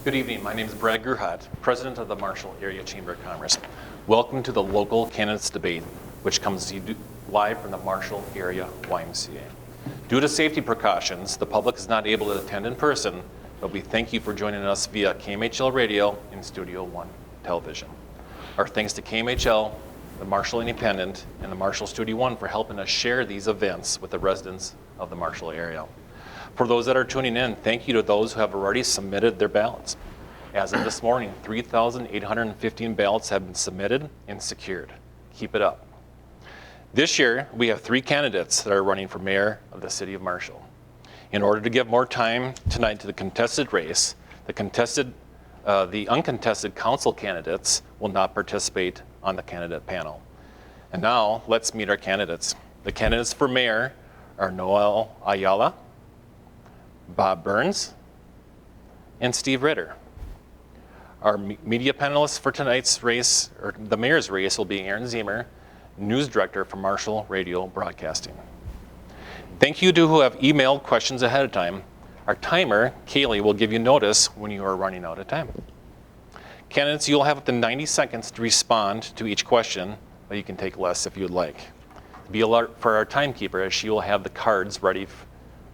Good evening. My name is Brad Gruhat, President of the Marshall Area Chamber of Commerce. Welcome to the local candidates debate, which comes to you live from the Marshall Area YMCA. Due to safety precautions, the public is not able to attend in person, but we thank you for joining us via KMHL Radio and Studio One Television. Our thanks to KMHL, the Marshall Independent, and the Marshall Studio One for helping us share these events with the residents of the Marshall area. For those that are tuning in, thank you to those who have already submitted their ballots. As of this morning, 3,815 ballots have been submitted and secured. Keep it up. This year, we have 3 candidates that are running for mayor of the city of Marshall. In order to give more time tonight to the contested race, the uncontested council candidates will not participate on the candidate panel. And now, let's meet our candidates. The candidates for mayor are Noel Ayala, Bob Burns, and Steve Ritter. Our media panelists for tonight's race, or the mayor's race, will be Aaron Ziemer, news director for Marshall Radio Broadcasting. Thank you to who have emailed questions ahead of time. Our timer, Kaylee, will give you notice when you are running out of time. Candidates, you'll have up to 90 seconds to respond to each question, but you can take less if you would like. Be alert for our timekeeper, as she will have the cards ready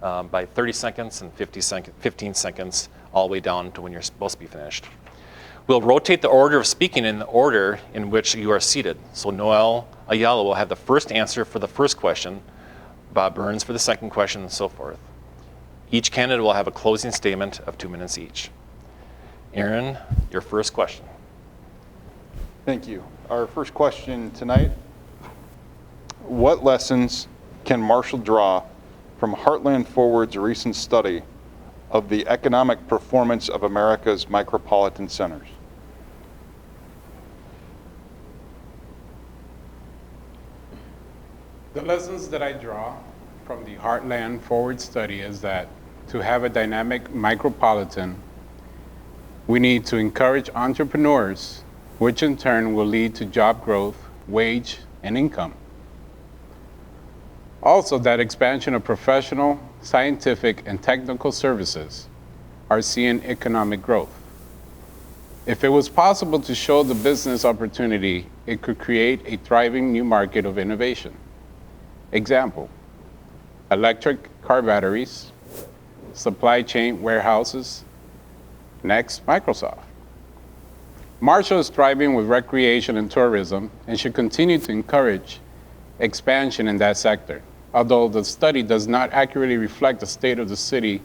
by 30 seconds and 15 seconds, all the way down to when you're supposed to be finished. We'll rotate the order of speaking in the order in which you are seated. So Noel Ayala will have the first answer for the first question, Bob Burns for the second question, and so forth. Each candidate will have a closing statement of 2 minutes each. Aaron, your first question. Thank you. Our first question tonight: what lessons can Marshall draw from Heartland Forward's recent study of the economic performance of America's micropolitan centers? The lessons that I draw from the Heartland Forward study is that to have a dynamic micropolitan, we need to encourage entrepreneurs, which in turn will lead to job growth, wage, and income. Also, that expansion of professional, scientific, and technical services are seeing economic growth. If it was possible to show the business opportunity, it could create a thriving new market of innovation. Example: electric car batteries, supply chain warehouses. Next, Microsoft. Marshall is thriving with recreation and tourism and should continue to encourage expansion in that sector. Although the study does not accurately reflect the state of the city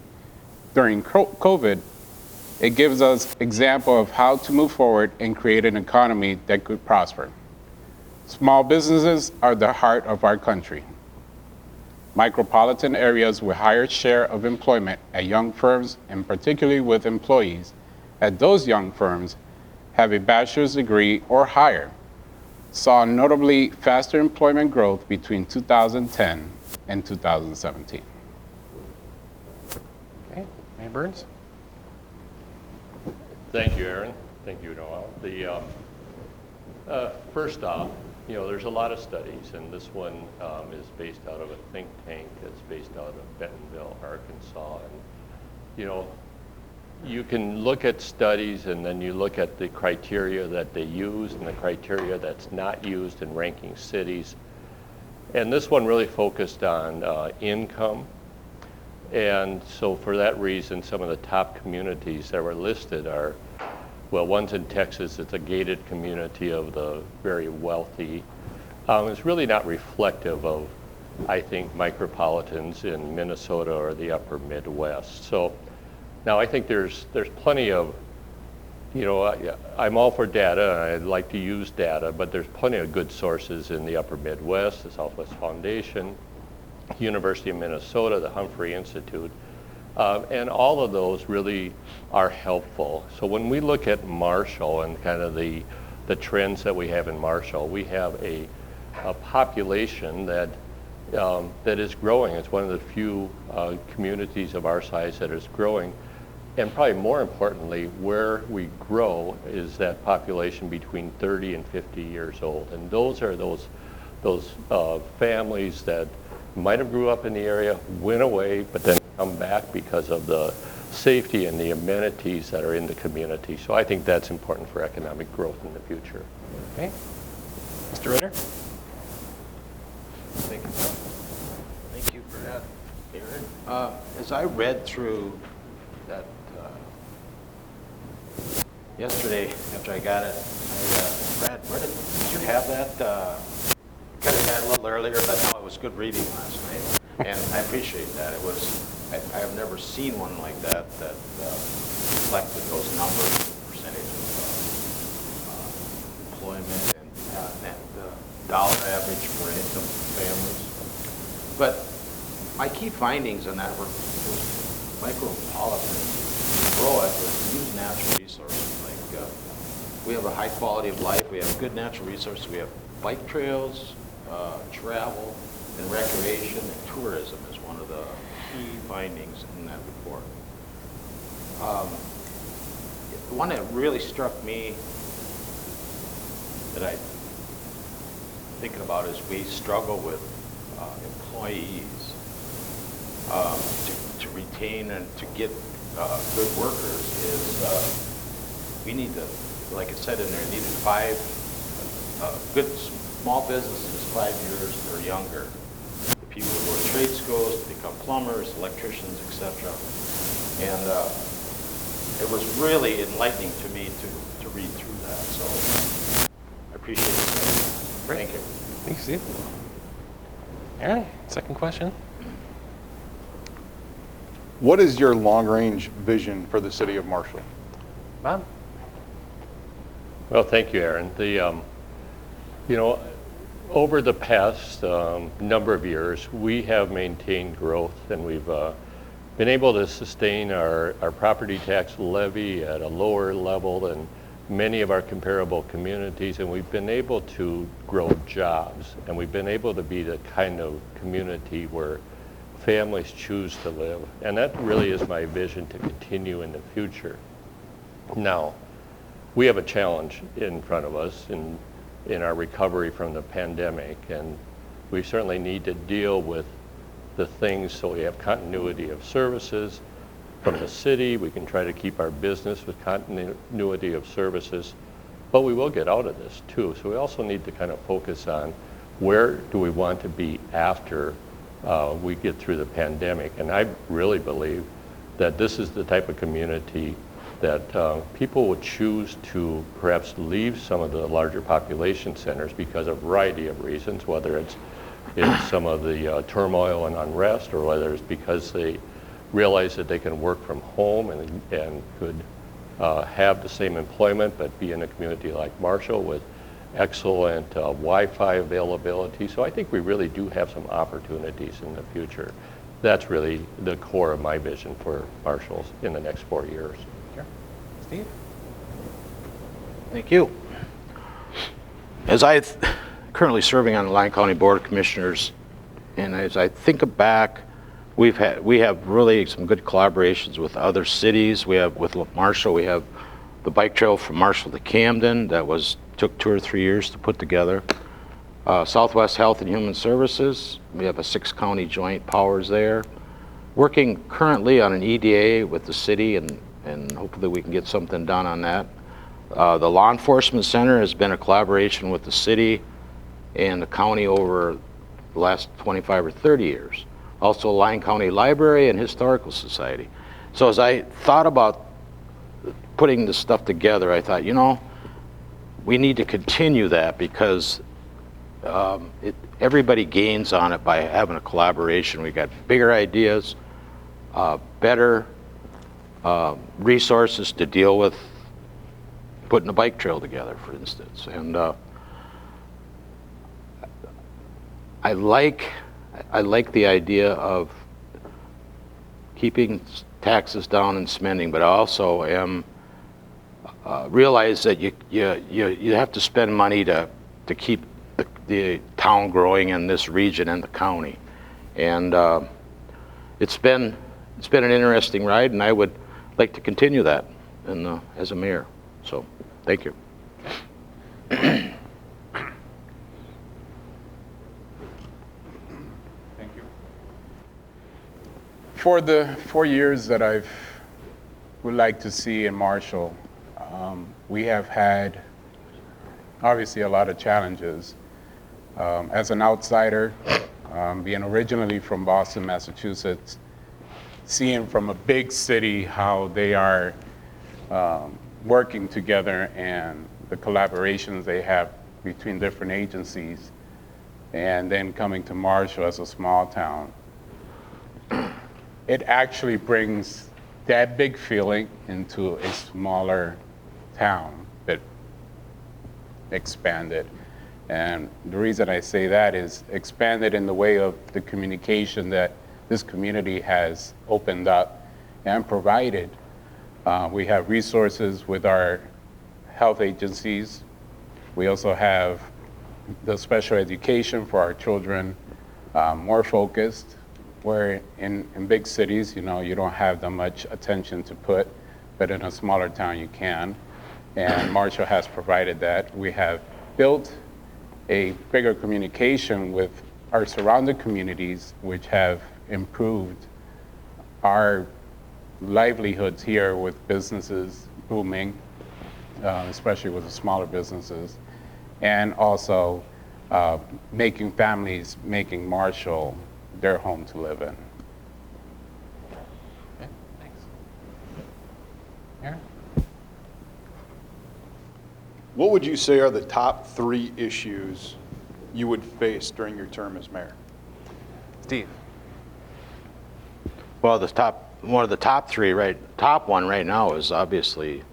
during COVID, it gives us example of how to move forward and create an economy that could prosper. Small businesses are the heart of our country. Micropolitan areas with higher share of employment at young firms, and particularly with employees at those young firms have a bachelor's degree or higher, saw notably faster employment growth between 2010 and 2017. Okay, Mayor Burns. Thank you, Aaron. Thank you, Noel. First off, there's a lot of studies, and this one is based out of a think tank that's based out of Bentonville, Arkansas. And, you can look at studies and then you look at the criteria that they use and the criteria that's not used in ranking cities. And this one really focused on income. And so for that reason, some of the top communities that were listed are, well, one's in Texas. It's a gated community of the very wealthy. It's really not reflective of, I think, micropolitans in Minnesota or the upper Midwest. So now I think there's plenty of, I'm all for data, and I'd like to use data, but there's plenty of good sources in the upper Midwest, the Southwest Foundation, University of Minnesota, the Humphrey Institute. And all of those really are helpful. So when we look at Marshall and kind of the trends that we have in Marshall, we have a population that is growing. It's one of the few communities of our size that is growing. And probably more importantly, where we grow is that population between 30 and 50 years old. And those are those families that might have grew up in the area, went away, but then come back because of the safety and the amenities that are in the community. So I think that's important for economic growth in the future. Okay. Mr. Ritter? Thank you, John. Thank you for that, Aaron. As I read through that yesterday after I got it, Brad, did you have that? Kind of got a little earlier, but no, it was good reading last night, and I appreciate that. It was, I have never seen one like that reflected those numbers, percentage of employment and dollar average for income families. But my key findings on that were micropolitan grow it was use natural resources. Like we have a high quality of life, we have good natural resources, we have bike trails, travel, and recreation, and tourism is one of the key findings in that report. The one that really struck me that I thinking about is we struggle with employees to retain and to get good workers is we need to, like it said in there, needed 5 good small businesses 5 years or younger. The people who go to trade schools to become plumbers, electricians, etc. And it was really enlightening to me to read through that. So I appreciate it. Great. Thank you. Thanks, Steve. Aaron, second question. What is your long-range vision for the city of Marshall? Bob? Well, thank you, Aaron. Over the past number of years, we have maintained growth, and we've been able to sustain our property tax levy at a lower level than many of our comparable communities, and we've been able to grow jobs, and we've been able to be the kind of community where families choose to live. And that really is my vision to continue in the future. Now, we have a challenge in front of us in our recovery from the pandemic, and we certainly need to deal with the things so we have continuity of services from the city. We can try to keep our business with continuity of services, but we will get out of this too. So we also need to kind of focus on where do we want to be after we get through the pandemic. And I really believe that this is the type of community that people would choose to perhaps leave some of the larger population centers because of a variety of reasons, whether it's some of the turmoil and unrest, or whether it's because they realize that they can work from home and could have the same employment but be in a community like Marshall with excellent Wi-Fi availability. So I think we really do have some opportunities in the future. That's really the core of my vision for Marshall in the next 4 years. Sure. Steve? Thank you. As I currently serving on the Lyon County Board of Commissioners, and as I think back, we have really some good collaborations with other cities. We have with Marshall, we have the bike trail from Marshall to Camden that took 2 or 3 years to put together. Southwest Health and Human Services, we have a 6-county joint powers there. Working currently on an EDA with the city, and hopefully we can get something done on that. The Law Enforcement Center has been a collaboration with the city and the county over the last 25 or 30 years. Also Lyon County Library and Historical Society. So as I thought about putting this stuff together, I thought, we need to continue that because everybody gains on it by having a collaboration. We got bigger ideas, better resources to deal with putting a bike trail together, for instance. And I like the idea of keeping taxes down and spending, but I also am realize that you have to spend money to keep the town growing in this region and the county. And it's been an interesting ride, and I would like to continue that as a mayor. So, thank you. Thank you. For the 4 years that I've would like to see in Marshall, we have had obviously a lot of challenges. As an outsider, being originally from Boston, Massachusetts, seeing from a big city how they are working together and the collaborations they have between different agencies, and then coming to Marshall as a small town, it actually brings that big feeling into a smaller town, but expanded. And the reason I say that is expanded in the way of the communication that this community has opened up and provided. We have resources with our health agencies. We also have the special education for our children, more focused, where in big cities, you don't have that much attention to put, but in a smaller town you can. And Marshall has provided that. We have built a bigger communication with our surrounding communities, which have improved our livelihoods here with businesses booming, especially with the smaller businesses, and also making Marshall their home to live in. Okay, thanks. Aaron? What would you say are the top 3 issues you would face during your term as mayor? Steve? Well, one of the top 3, top one right now is obviously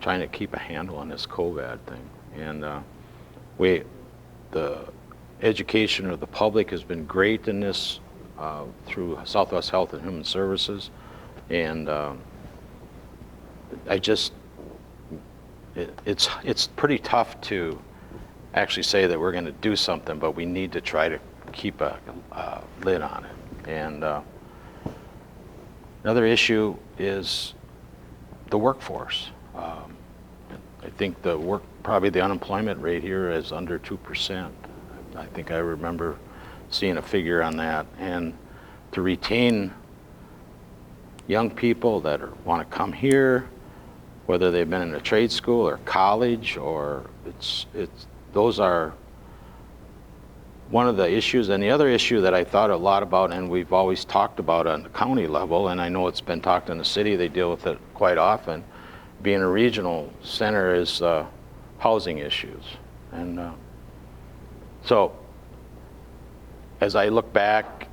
trying to keep a handle on this COVID thing. And the education of the public has been great in this through Southwest Health and Human Services. And it's pretty tough to actually say that we're going to do something, but we need to try to keep a lid on it. And another issue is the workforce. I think probably the unemployment rate here is under 2%. I think I remember seeing a figure on that. And to retain young people that want to come here, whether they've been in a trade school or college, or those are one of the issues. And the other issue that I thought a lot about, and we've always talked about on the county level, and I know it's been talked in the city, they deal with it quite often, being a regional center, is housing issues. And so as I look back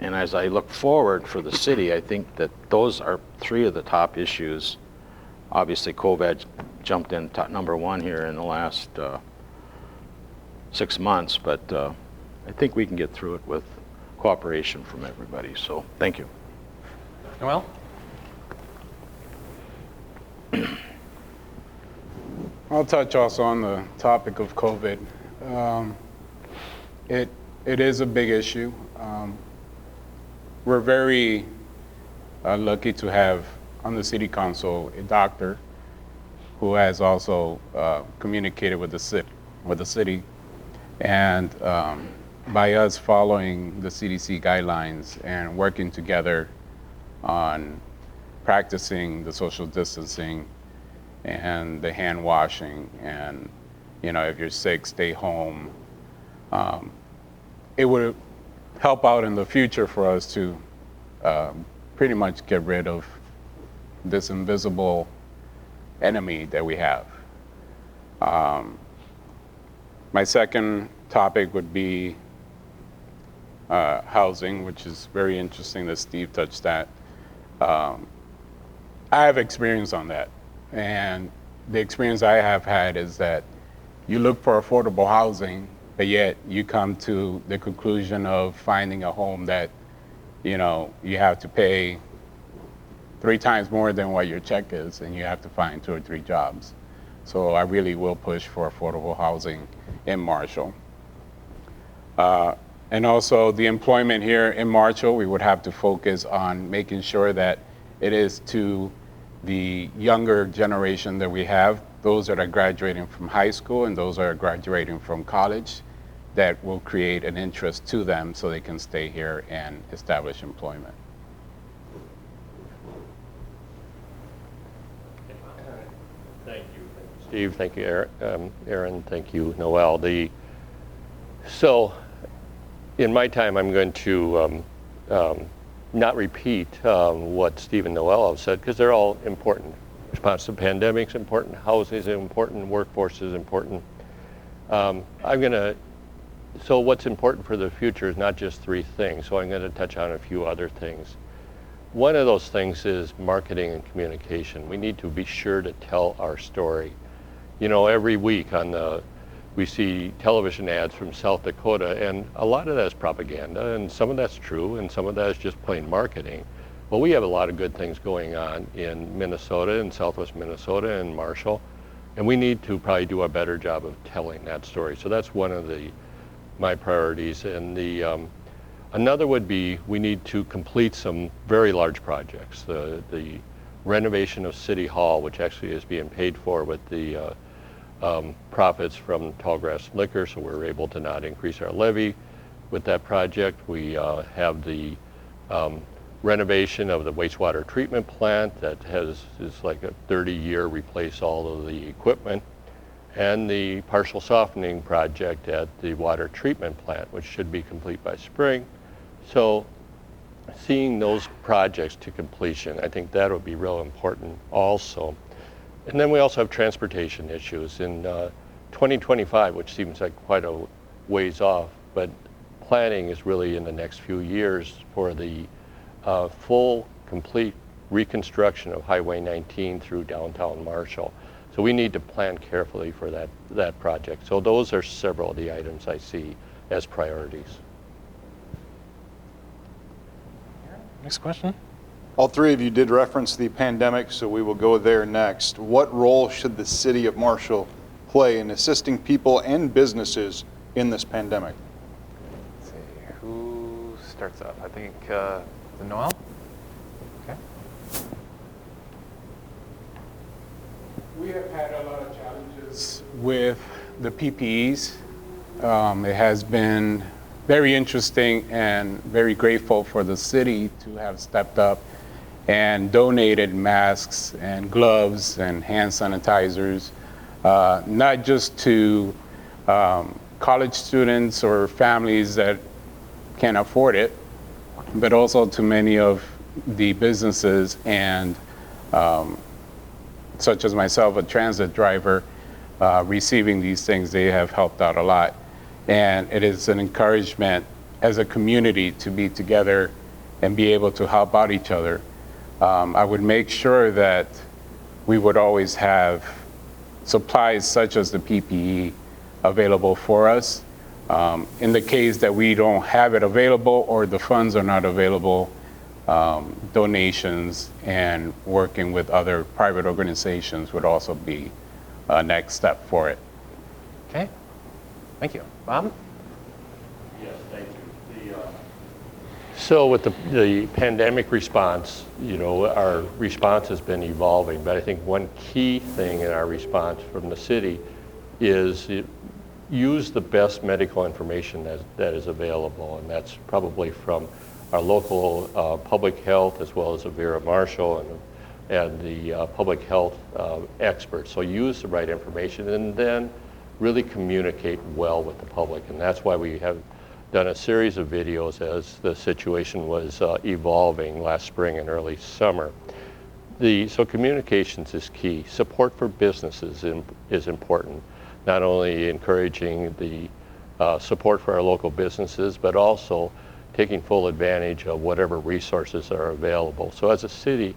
and as I look forward for the city, I think that those are 3 of the top issues. Obviously, COVID jumped in number 1 here in the last 6 months, but I think we can get through it with cooperation from everybody. So thank you. Noel? I'll touch also on the topic of COVID. It is a big issue. We're very lucky to have on the city council a doctor who has also communicated with the city, and by us following the CDC guidelines and working together on practicing the social distancing and the hand washing, and if you're sick, stay home. It would help out in the future for us to pretty much get rid of this invisible enemy that we have. My second topic would be housing, which is very interesting that Steve touched that. I have experience on that. And the experience I have had is that you look for affordable housing, but yet you come to the conclusion of finding a home that, you have to pay 3 times more than what your check is, and you have to find 2 or 3 jobs. So I really will push for affordable housing in Marshall. And also the employment here in Marshall, we would have to focus on making sure that it is to the younger generation that we have, those that are graduating from high school and those that are graduating from college, that will create an interest to them so they can stay here and establish employment. Steve. Thank you, Aaron. Thank you, Noel. So, in my time, I'm going to not repeat what Steve and Noel have said, because they're all important. Response to pandemics is important, housing is important, workforce is important. So what's important for the future is not just three things, so I'm going to touch on a few other things. One of those things is marketing and communication. We need to be sure to tell our story. You know, every week we see television ads from South Dakota, and a lot of that is propaganda, and some of that's true, and some of that is just plain marketing. But we have a lot of good things going on in Minnesota, in Southwest Minnesota, and Marshall, and we need to probably do a better job of telling that story. So that's one of my priorities. And another would be, we need to complete some very large projects. The renovation of City Hall, which actually is being paid for with the profits from Tallgrass Liquor, so we're able to not increase our levy with that project. We have the renovation of the wastewater treatment plant that is like a 30-year replace all of the equipment, and the partial softening project at the water treatment plant, which should be complete by spring. So seeing those projects to completion, I think that would be real important also. And then we also have transportation issues in 2025, which seems like quite a ways off, but planning is really in the next few years for the full, complete reconstruction of Highway 19 through downtown Marshall. So we need to plan carefully for that project. So those are several of the items I see as priorities. Next question. All three of you did reference the pandemic, so we will go there next. What role should the city of Marshall play in assisting people and businesses in this pandemic? Let's see, who starts up? I think Noel? Okay. We have had a lot of challenges with the PPEs. It has been very interesting and very grateful for the city to have stepped up and donated masks and gloves and hand sanitizers, not just to college students or families that can't afford it, but also to many of the businesses and such as myself, a transit driver, receiving these things. They have helped out a lot. And it is an encouragement as a community to be together and be able to help out each other. I would make sure that we would always have supplies such as the PPE available for us. In the case that we don't have it available or the funds are not available, donations and working with other private organizations would also be a next step for it. Okay. Thank you. Bob? Yes, thank you. So with the pandemic response, you know, our response has been evolving, but I think one key thing in our response from the city is use the best medical information that is available, and that's probably from our local public health as well as Avera Marshall and the public health experts. So use the right information and then really communicate well with the public, and that's why we have done a series of videos as the situation was evolving last spring and early summer. So communications is key. Support for businesses is important, not only encouraging the support for our local businesses, but also taking full advantage of whatever resources are available. So as a city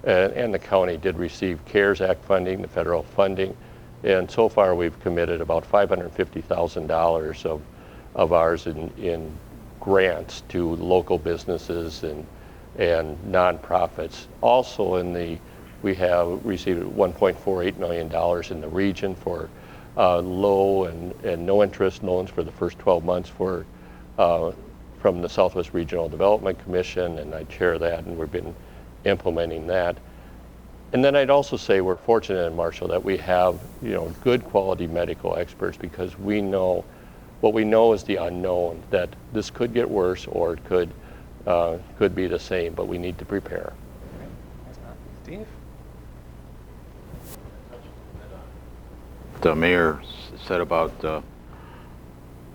and the county did receive CARES Act funding, the federal funding, and so far we've committed about $550,000 of ours in grants to local businesses and nonprofits. Also we have received $1.48 million in the region for low and no interest loans for the first 12 months from the Southwest Regional Development Commission, and I chair that, and we've been implementing that. And then I'd also say we're fortunate in Marshall that we have, you know, good quality medical experts, because we know what we know is the unknown, that this could get worse or it could be the same, but we need to prepare. Steve? the mayor said about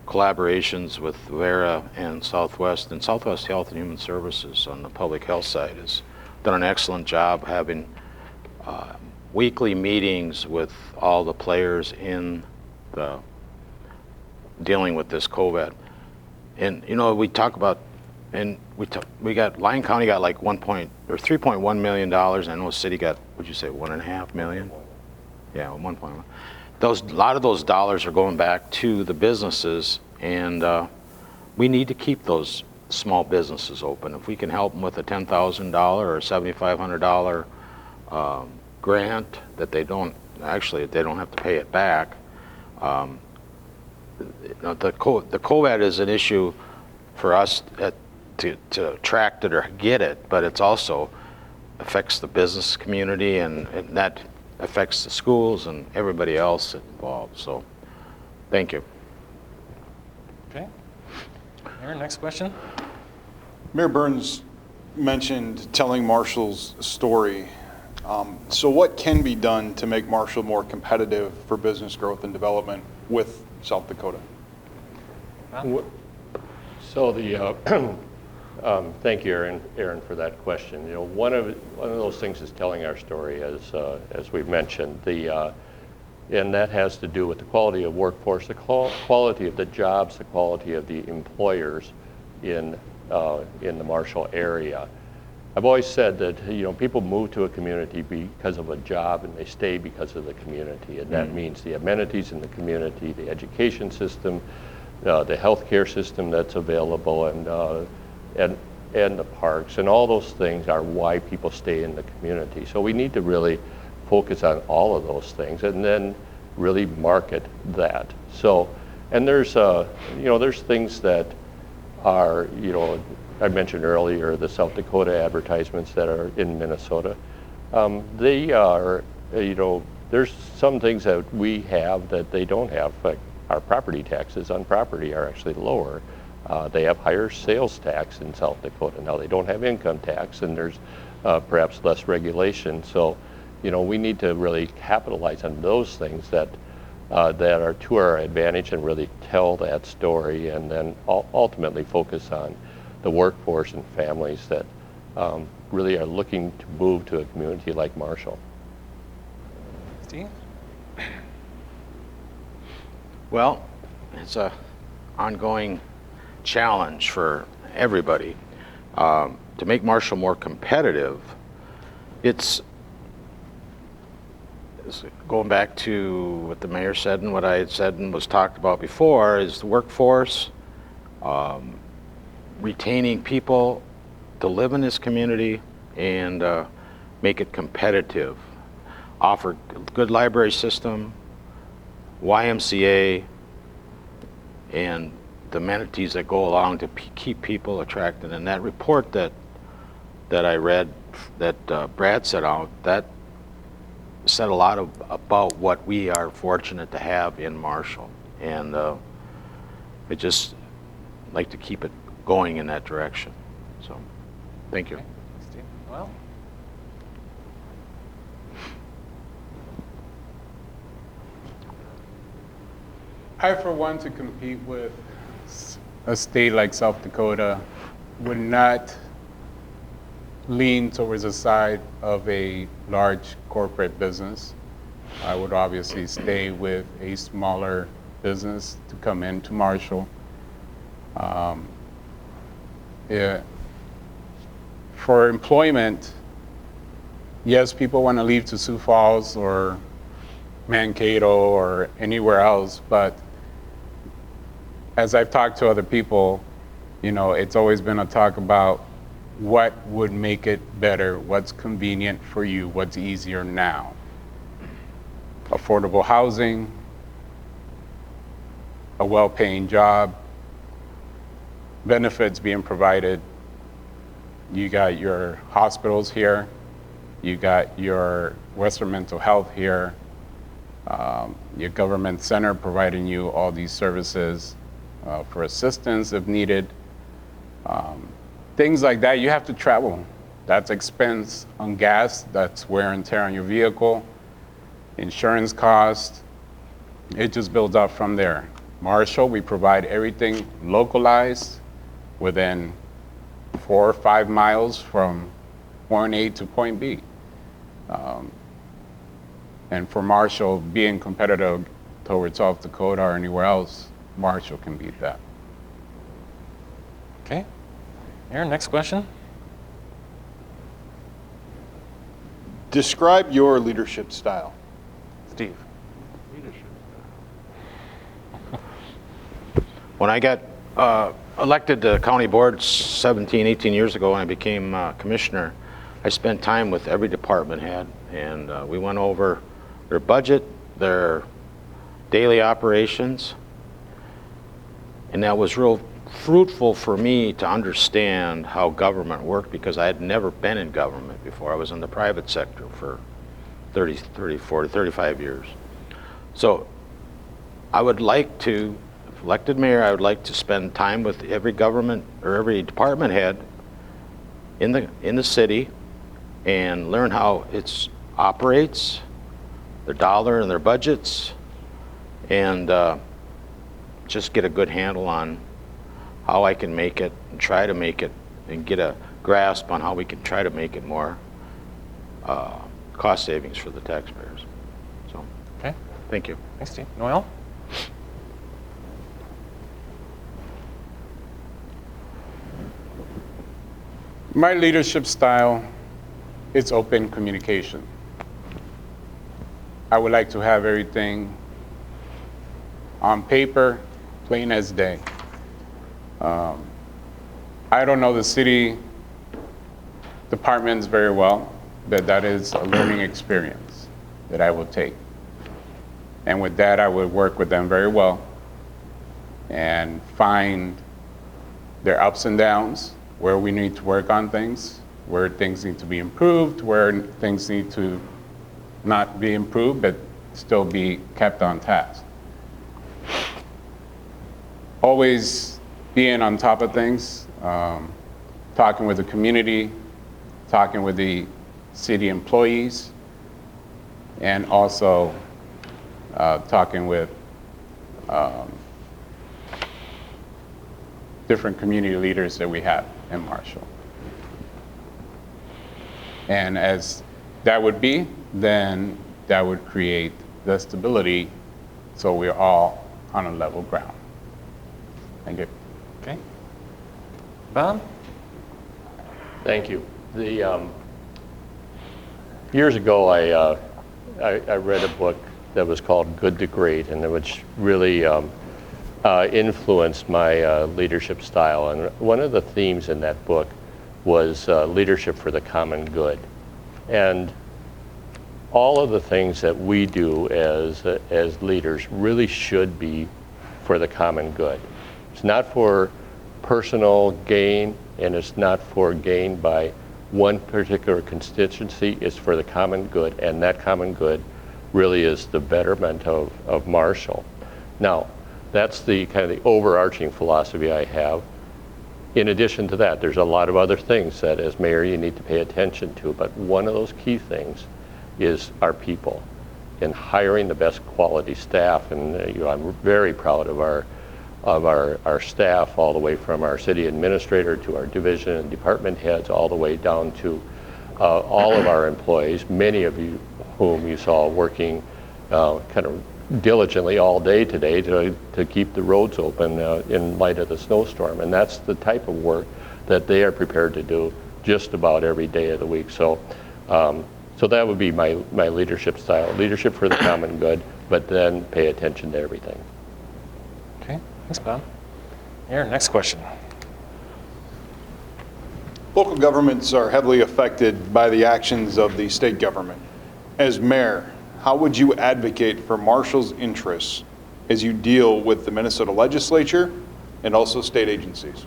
collaborations with Vera and Southwest Health and Human Services on the public health side has done an excellent job having weekly meetings with all the players in the dealing with this COVID. And we talk about, and Lyon County got like $3.1 million. I know the city got, what'd you say, 1.5 million? Yeah, 1.1. A lot of those dollars are going back to the businesses, and we need to keep those small businesses open. If we can help them with a $10,000 or $7,500 grant that they don't have to pay it back. The COVID is an issue for us to attract it or get it, but it's also affects the business community, and that affects the schools and everybody else involved. So, thank you. Okay. Mayor, next question. Mayor Burns mentioned telling Marshall's story. So what can be done to make Marshall more competitive for business growth and development with South Dakota? So thank you, Aaron, for that question. One of those things is telling our story, as we've mentioned, and that has to do with the quality of workforce, the quality of the jobs, the quality of the employers in the Marshall area. I've always said that people move to a community because of a job, and they stay because of the community, and that means the amenities in the community, the education system, the healthcare system that's available, and the parks, and all those things are why people stay in the community. So we need to really focus on all of those things, and then really market that. So, and there's things that are, I mentioned earlier, the South Dakota advertisements that are in Minnesota. They are, there's some things that we have that they don't have. Like our property taxes on property are actually lower. They have higher sales tax in South Dakota. Now they don't have income tax, and there's perhaps less regulation. So, we need to really capitalize on those things that are to our advantage and really tell that story, and then ultimately focus on the workforce and families that really are looking to move to a community like Marshall. Steve? Well, it's an ongoing challenge for everybody. To make Marshall more competitive, it's going back to what the mayor said and what I had said and was talked about before, is the workforce, retaining people to live in this community, and make it competitive. Offer good library system, YMCA, and the amenities that go along to keep people attracted. And that report that I read, that Brad set out, that said a lot about what we are fortunate to have in Marshall. And I just like to keep it going in that direction. So, thank you. Okay. Steve? Well. I, for one, to compete with a state like South Dakota, would not lean towards the side of a large corporate business. I would obviously stay with a smaller business to come into Marshall. For employment, yes, people want to leave to Sioux Falls or Mankato or anywhere else, but as I've talked to other people, it's always been a talk about what would make it better, what's convenient for you, what's easier now. Affordable housing, a well-paying job, benefits being provided. You got your hospitals here, you got your Western Mental Health here, your government center providing you all these services for assistance if needed. Things like that. You have to travel. That's expense on gas, that's wear and tear on your vehicle, insurance costs, it just builds up from there. Marshall, we provide everything localized within 4 or 5 miles from point A to point B. And for Marshall, being competitive towards South Dakota or anywhere else, Marshall can beat that. Okay. Aaron, next question. Describe your leadership style. Steve. When I got elected to county board 17, 18 years ago, and I became commissioner, I spent time with every department head, and we went over their budget, their daily operations, and that was real fruitful for me to understand how government worked, because I had never been in government before. I was in the private sector for 30, 40, 35 years. So I would like to, if elected mayor, I would like to spend time with every government or every department head in the city and learn how it operates, their dollar and their budgets, and just get a good handle on how I can make it and try to make it, and get a grasp on how we can try to make it more cost savings for the taxpayers. So, Okay. thank you. Thanks, Steve. Noel? My leadership style is open communication. I would like to have everything on paper, plain as day. I don't know the city departments very well, but that is a learning experience that I will take. And with that, I would work with them very well and find their ups and downs, where we need to work on things, where things need to be improved, where things need to not be improved, but still be kept on task. Always being on top of things, talking with the community, talking with the city employees, and also talking with different community leaders that we have in Marshall. And as that would be, then that would create the stability so we're all on a level ground. Thank you. Okay. Bob? Thank you. Years ago, I read a book that was called Good to Great, and which really influenced my leadership style. And one of the themes in that book was leadership for the common good. And all of the things that we do as leaders really should be for the common good. It's not for personal gain, and it's not for gain by one particular constituency. It's for the common good, and that common good really is the betterment of Marshall. Now, that's the kind of the overarching philosophy I have. In addition to that, there's a lot of other things that as mayor you need to pay attention to, but one of those key things is our people and hiring the best quality staff. And I'm very proud of our staff, all the way from our city administrator to our division and department heads, all the way down to all of our employees, many of you whom you saw working kind of diligently all day today to keep the roads open in light of the snowstorm. And that's the type of work that they are prepared to do just about every day of the week. So so that would be my leadership style, leadership for the common good, but then pay attention to everything. Okay. Thanks, Bob. Aaron, next question. Local governments are heavily affected by the actions of the state government. As mayor, how would you advocate for Marshall's interests as you deal with the Minnesota legislature and also state agencies?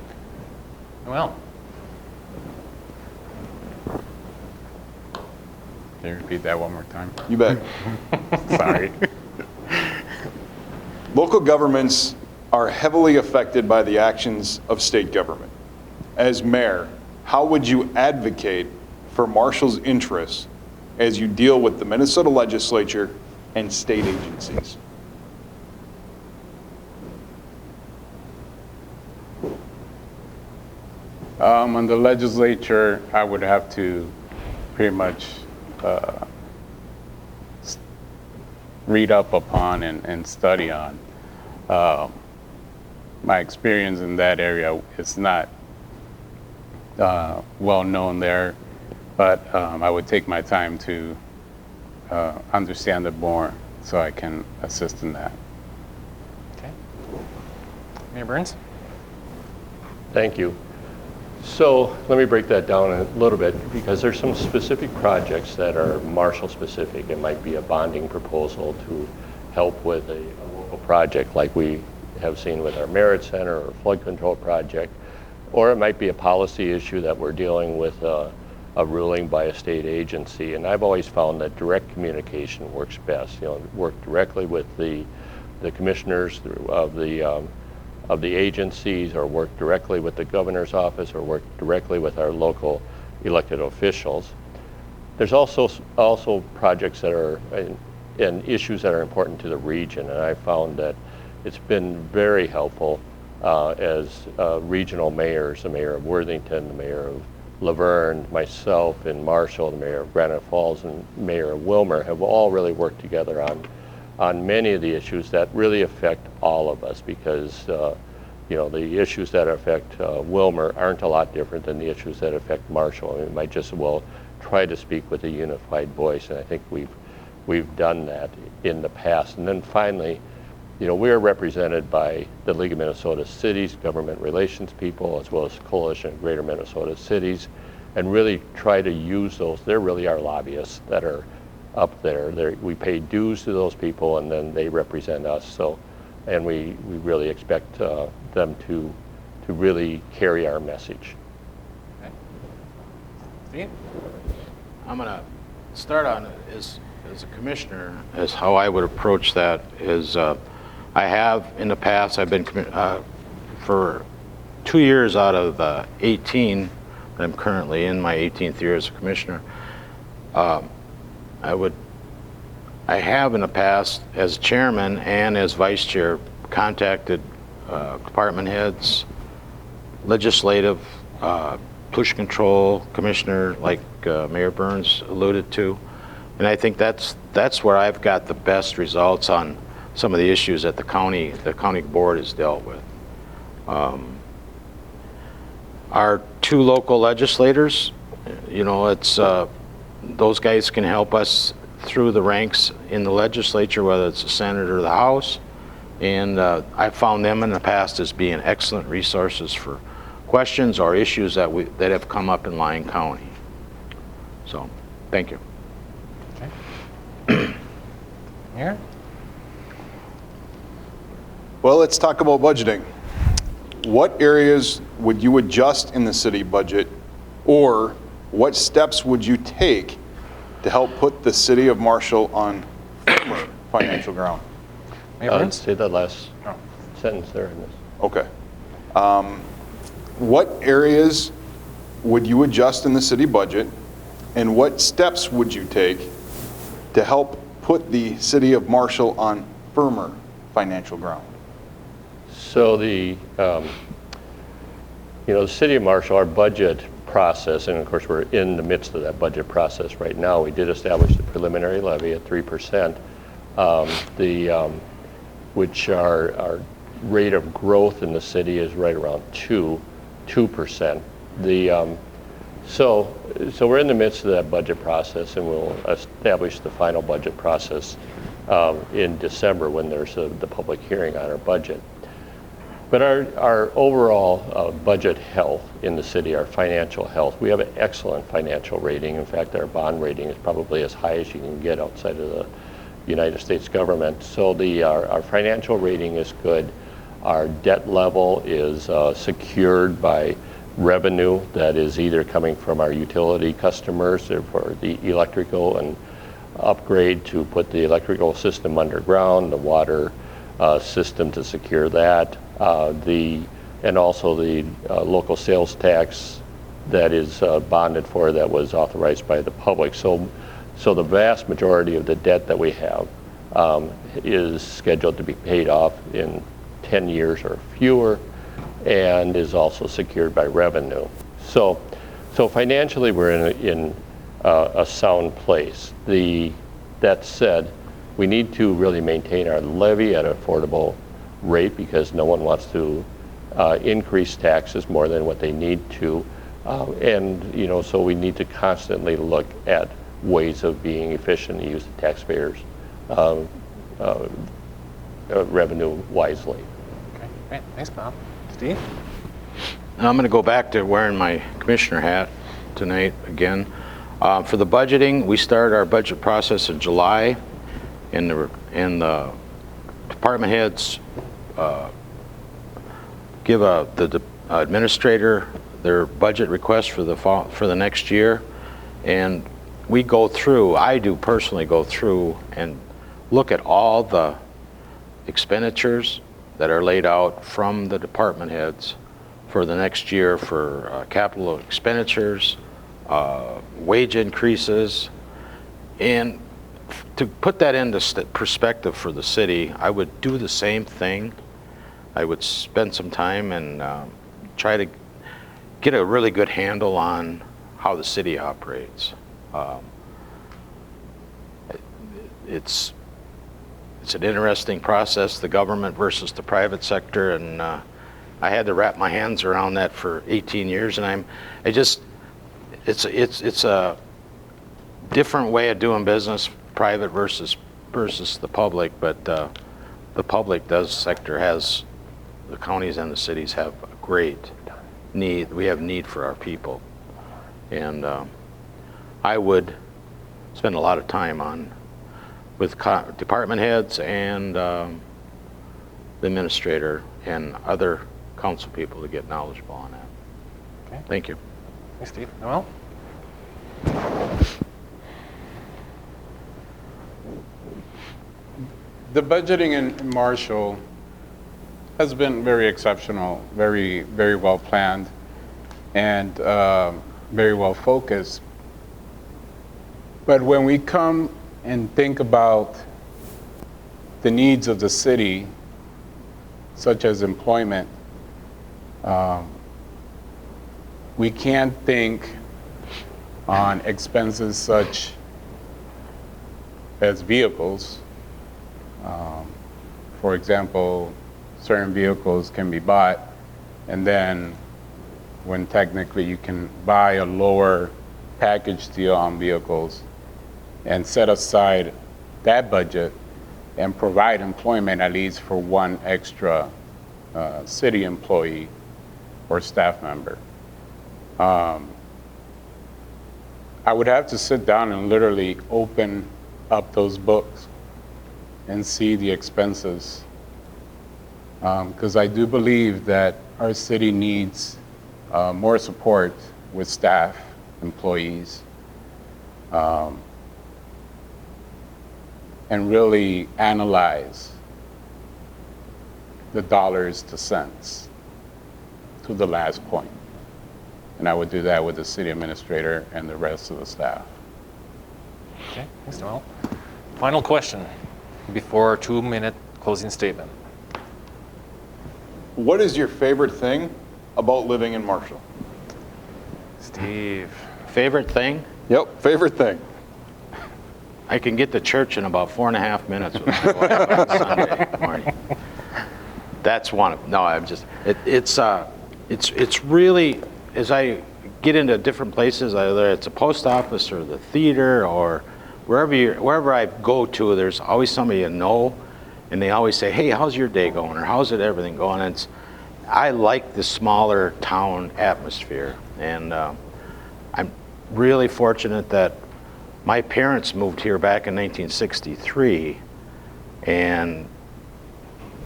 Noel? Can you repeat that one more time? You bet. Sorry. Local governments are heavily affected by the actions of state government. As mayor, how would you advocate for Marshall's interests as you deal with the Minnesota legislature and state agencies? On the legislature, I would have to pretty much read up upon and study on. My experience in that area is not well known there, but I would take my time to understand it more so I can assist in that. Okay. Mayor Burns? Thank you. So let me break that down a little bit because there's some specific projects that are Marshall specific. It might be a bonding proposal to help with a local project like we have seen with our Merit Center or flood control project, or it might be a policy issue that we're dealing with a ruling by a state agency. And I've always found that direct communication works best. You know, work directly with the commissioners of the agencies, or work directly with the governor's office, or work directly with our local elected officials. There's also projects that are and issues that are important to the region, and I found that it's been very helpful as regional mayors, the mayor of Worthington, the mayor of Laverne, myself in Marshall, the mayor of Granite Falls, and mayor of Wilmer have all really worked together on many of the issues that really affect all of us, because you know, the issues that affect Wilmer aren't a lot different than the issues that affect Marshall. I mean, we might just as well try to speak with a unified voice, and I think we've done that in the past. And then finally, you know, we are represented by the League of Minnesota Cities, government relations people, as well as Coalition of Greater Minnesota Cities, and really try to use those. They're really our lobbyists that are up there. We pay dues to those people, and then they represent us. So, and we really expect them to really carry our message. Okay. Steve? I'm going to start on it as a commissioner, as how I would approach that is I have in the past, I've been for 2 years out of 18, I'm currently in my 18th year as a commissioner. I have in the past, as chairman and as vice chair, contacted department heads, legislative, pollution control commissioner, like Mayor Burns alluded to, and I think that's where I've got the best results on some of the issues that the county board has dealt with. Our two local legislators, you know, it's those guys can help us through the ranks in the legislature, whether it's the Senate or the House, and I've found them in the past as being excellent resources for questions or issues that have come up in Lyon County. So, thank you. Okay. Mayor? Well, let's talk about budgeting. What areas would you adjust in the city budget, or what steps would you take to help put the city of Marshall on firmer financial ground? Mayor Burns? Say that last sentence there. Okay. What areas would you adjust in the city budget, and what steps would you take to help put the city of Marshall on firmer financial ground? So the city of Marshall, our budget process, and of course we're in the midst of that budget process right now. We did establish the preliminary levy at 3%, which our rate of growth in the city is right around 2%. So we're in the midst of that budget process, and we'll establish the final budget process in December when there's the public hearing on our budget. But our overall budget health in the city, our financial health, we have an excellent financial rating. In fact, our bond rating is probably as high as you can get outside of the United States government. So our financial rating is good. Our debt level is secured by revenue that is either coming from our utility customers or for the electrical and upgrade to put the electrical system underground, the water system to secure that, and also the local sales tax that is bonded for, that was authorized by the public. So the vast majority of the debt that we have is scheduled to be paid off in 10 years or fewer, and is also secured by revenue. So financially, we're in a sound place. That said, we need to really maintain our levy at an affordable rate because no one wants to increase taxes more than what they need to. And so we need to constantly look at ways of being efficient and use the taxpayers' revenue wisely. Okay, great. Thanks, Bob. Steve? I'm going to go back to wearing my commissioner hat tonight again. For the budgeting, we start our budget process in July, and the department heads give the administrator their budget request for the next year, and we go through. I do personally go through and look at all the expenditures that are laid out from the department heads for the next year for capital expenditures, wage increases, and to put that into perspective for the city, I would do the same thing. I would spend some time and try to get a really good handle on how the city operates. It's an interesting process, the government versus the private sector, and I had to wrap my hands around that for 18 years, and it's a different way of doing business, private versus the public, but the public sector has, the counties and the cities have a great need. We have need for our people, and I would spend a lot of time with department heads and the administrator and other council people to get knowledgeable on that. Okay. Thank you. Thanks, Steve. Noel? The budgeting in Marshall has been very exceptional, very, very well planned, and very well focused. But when we come and think about the needs of the city, such as employment, we can't think on expenses such as vehicles. For example, certain vehicles can be bought, and then when technically you can buy a lower package deal on vehicles and set aside that budget and provide employment at least for one extra city employee or staff member. I would have to sit down and literally open up those books and see the expenses, because I do believe that our city needs more support with staff, employees, and really analyze the dollars to cents to the last point. And I would do that with the city administrator and the rest of the staff. Okay, thanks, Noel. Final question before our 2-minute closing statement. What is your favorite thing about living in Marshall? Steve. Favorite thing? Yep, favorite thing. I can get to church in about 4.5 minutes with my wife on Sunday morning. That's one of them. No, I'm just, it's really, as I get into different places, whether it's a post office or the theater or wherever I go to, there's always somebody you know, and they always say, hey, how's your day going? Or how's everything going? And I like the smaller town atmosphere. And I'm really fortunate that my parents moved here back in 1963, and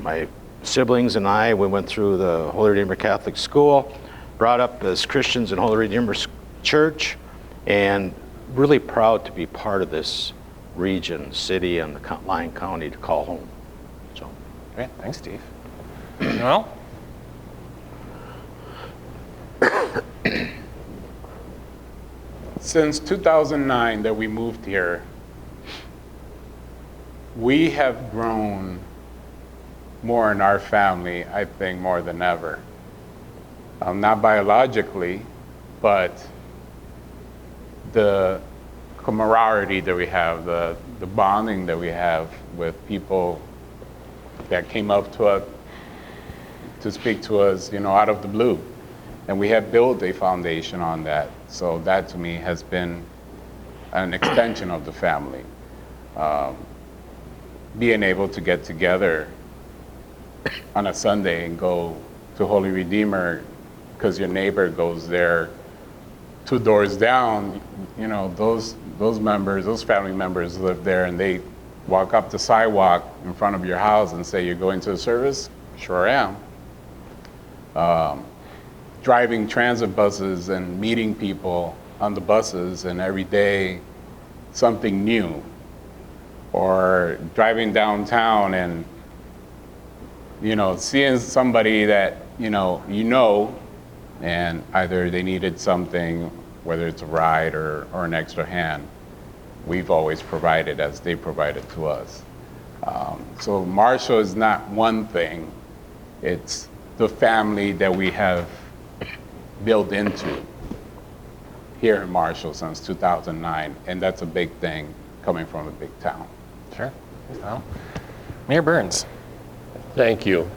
my siblings and I, we went through the Holy Redeemer Catholic School, brought up as Christians in Holy Redeemer Church, and really proud to be part of this region, city, and the Lyon County to call home. So, Great, thanks, Steve. Noel? Since 2009 that we moved here, we have grown more in our family, I think, more than ever. Not biologically, but the camaraderie that we have, the bonding that we have with people that came up to us to speak to us, out of the blue. And we have built a foundation on that. So that to me has been an extension of the family. Being able to get together on a Sunday and go to Holy Redeemer because your neighbor goes there 2 doors down, those members, those family members live there, and they walk up the sidewalk in front of your house and say, "You're going to the service?" "Sure am." Driving transit buses and meeting people on the buses, and every day something new. Or driving downtown and seeing somebody that and either they needed something, whether it's a ride or an extra hand, we've always provided as they provided to us. So Marshall is not one thing, it's the family that we have built into here in Marshall since 2009, and that's a big thing coming from a big town. Sure. Well, Mayor Burns. Thank you.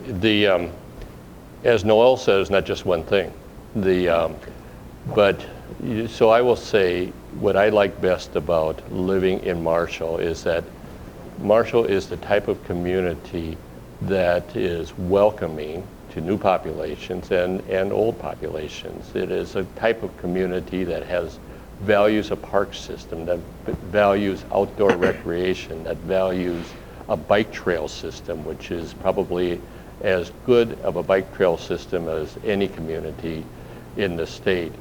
As Noel says, not just one thing. So I will say what I like best about living in Marshall is that Marshall is the type of community that is welcoming to new populations and old populations. It is a type of community that values a park system, that values outdoor recreation, that values a bike trail system, which is probably as good of a bike trail system as any community in the state.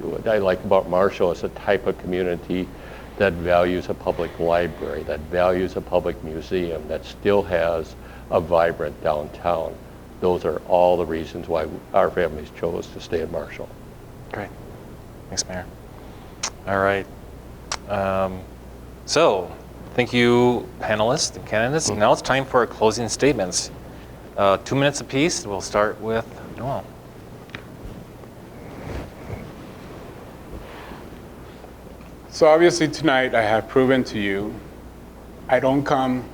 What I like about Marshall is a type of community that values a public library, that values a public museum, that still has a vibrant downtown. Those are all the reasons why our families chose to stay in Marshall. Great. Thanks, Mayor. All right. So, thank you, panelists and candidates. Now it's time for our closing statements. 2 minutes apiece. We'll start with Noel. So obviously tonight I have proven to you I don't come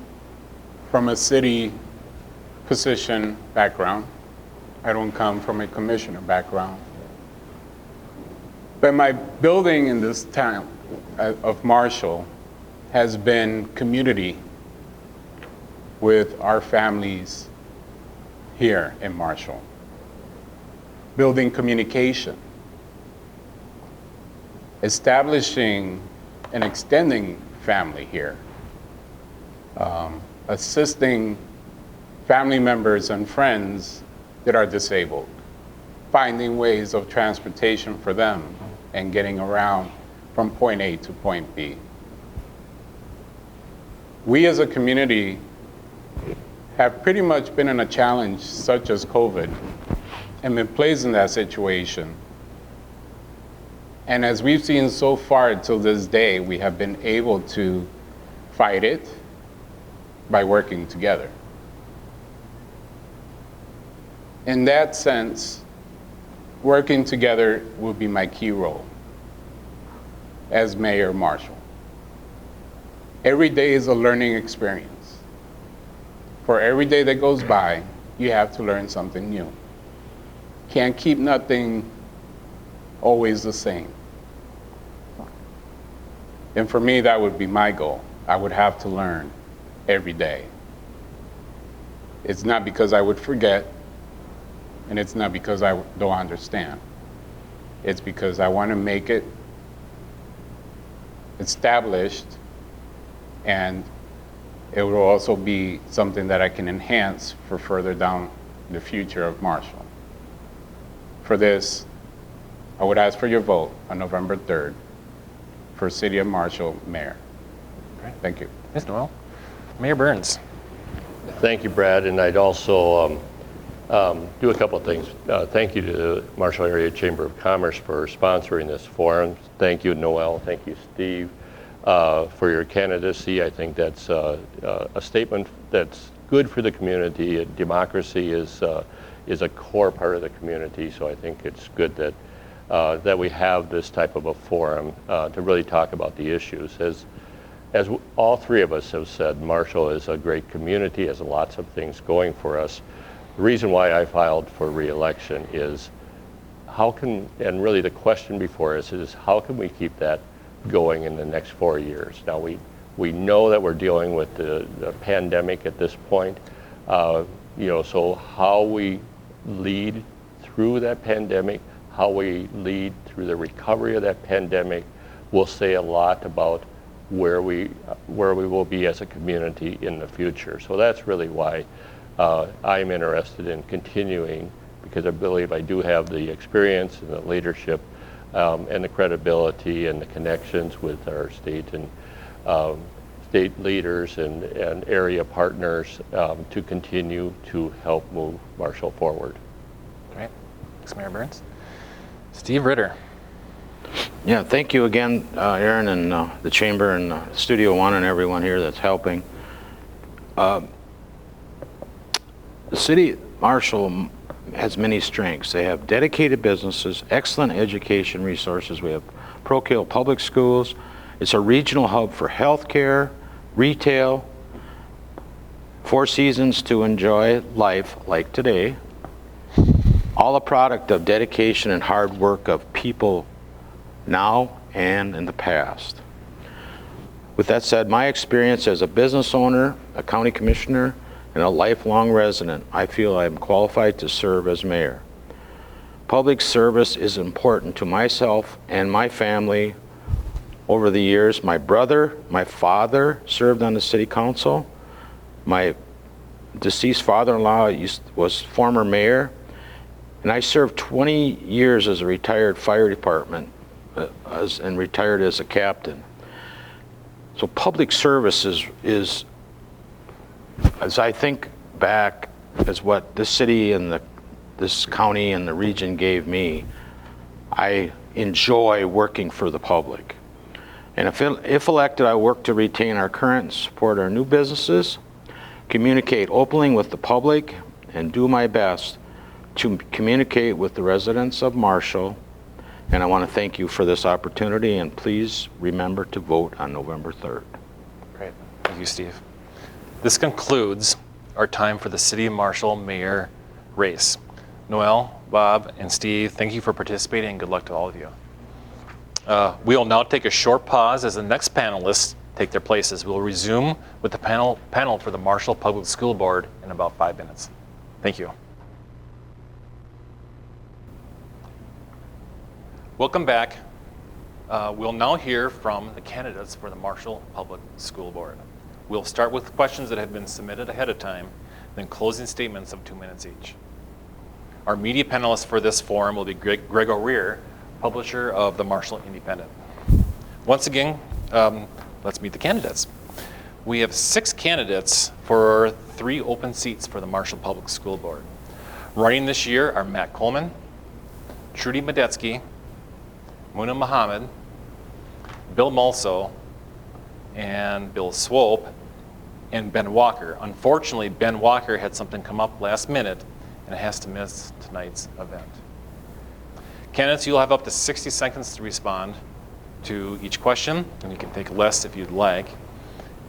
from a city position background. I don't come from a commissioner background. But my building in this town of Marshall has been community with our families here in Marshall. Building communication, establishing and extending family here, assisting family members and friends that are disabled, finding ways of transportation for them and getting around from point A to point B. We as a community have pretty much been in a challenge such as COVID and been placed in that situation. And as we've seen so far till this day, we have been able to fight it by working together. In that sense, working together will be my key role as Mayor Marshall. Every day is a learning experience. For every day that goes by, you have to learn something new. Can't keep nothing always the same. And for me, that would be my goal. I would have to learn every day. It's not because I would forget, and it's not because I don't understand. It's because I want to make it established, and it will also be something that I can enhance for further down the future of Marshall. For this, I would ask for your vote on November 3rd for City of Marshall Mayor. Great. Thank you. Ms. Noel. Mayor Burns. Thank you, Brad, and I'd also do a couple of things. Thank you to the Marshall Area Chamber of Commerce for sponsoring this forum. Thank you, Noel. Thank you, Steve, for your candidacy. I think that's a statement that's good for the community. Democracy is a core part of the community, so I think it's good that that we have this type of a forum to really talk about the issues. As all three of us have said, Marshall is a great community, has lots of things going for us. The reason why I filed for re-election is and really the question before us is how can we keep that going in the next 4 years? Now we know that we're dealing with the pandemic at this point, so how we lead through that pandemic, how we lead through the recovery of that pandemic will say a lot about where we will be as a community in the future. So that's really why I'm interested in continuing, because I believe I do have the experience and the leadership and the credibility and the connections with our state and state leaders and area partners to continue to help move Marshall forward. Great. Thanks, Mayor Burns. Steve Ritter. Yeah, thank you again, Aaron, and the Chamber and Studio One and everyone here that's helping. The City of Marshall has many strengths. They have dedicated businesses, excellent education resources. We have parochial public schools. It's a regional hub for healthcare, retail, 4 seasons to enjoy life like today. All a product of dedication and hard work of people now and in the past. With that said, my experience as a business owner, a county commissioner, and a lifelong resident, I feel I am qualified to serve as mayor. Public service is important to myself and my family. Over the years, my brother, my father served on the city council. My deceased father-in-law was former mayor, and I served 20 years as a retired fire department and retired as a captain. So public service is, as I think back, as what this city and this county and the region gave me, I enjoy working for the public. And if elected, I work to retain our current and support our new businesses, communicate openly with the public, and do my best to communicate with the residents of Marshall. And I want to thank you for this opportunity, and please remember to vote on November 3rd. Great. Thank you, Steve. This concludes our time for the City of Marshall Mayor race. Noel, Bob, and Steve, thank you for participating, and good luck to all of you. We will now take a short pause as the next panelists take their places. We'll resume with the panel for the Marshall Public School Board in about 5 minutes. Thank you. Welcome back. We'll now hear from the candidates for the Marshall Public School Board. We'll start with questions that have been submitted ahead of time, then closing statements of 2 minutes each. Our media panelists for this forum will be Greg O'Rear, publisher of the Marshall Independent. Once again, let's meet the candidates. We have 6 candidates for 3 open seats for the Marshall Public School Board. Running this year are Matt Coleman, Trudy Medetsky, Muna Muhammad, Bill Mulso, and Bill Swope, and Ben Walker. Unfortunately, Ben Walker had something come up last minute and has to miss tonight's event. Candidates, you'll have up to 60 seconds to respond to each question, and you can take less if you'd like.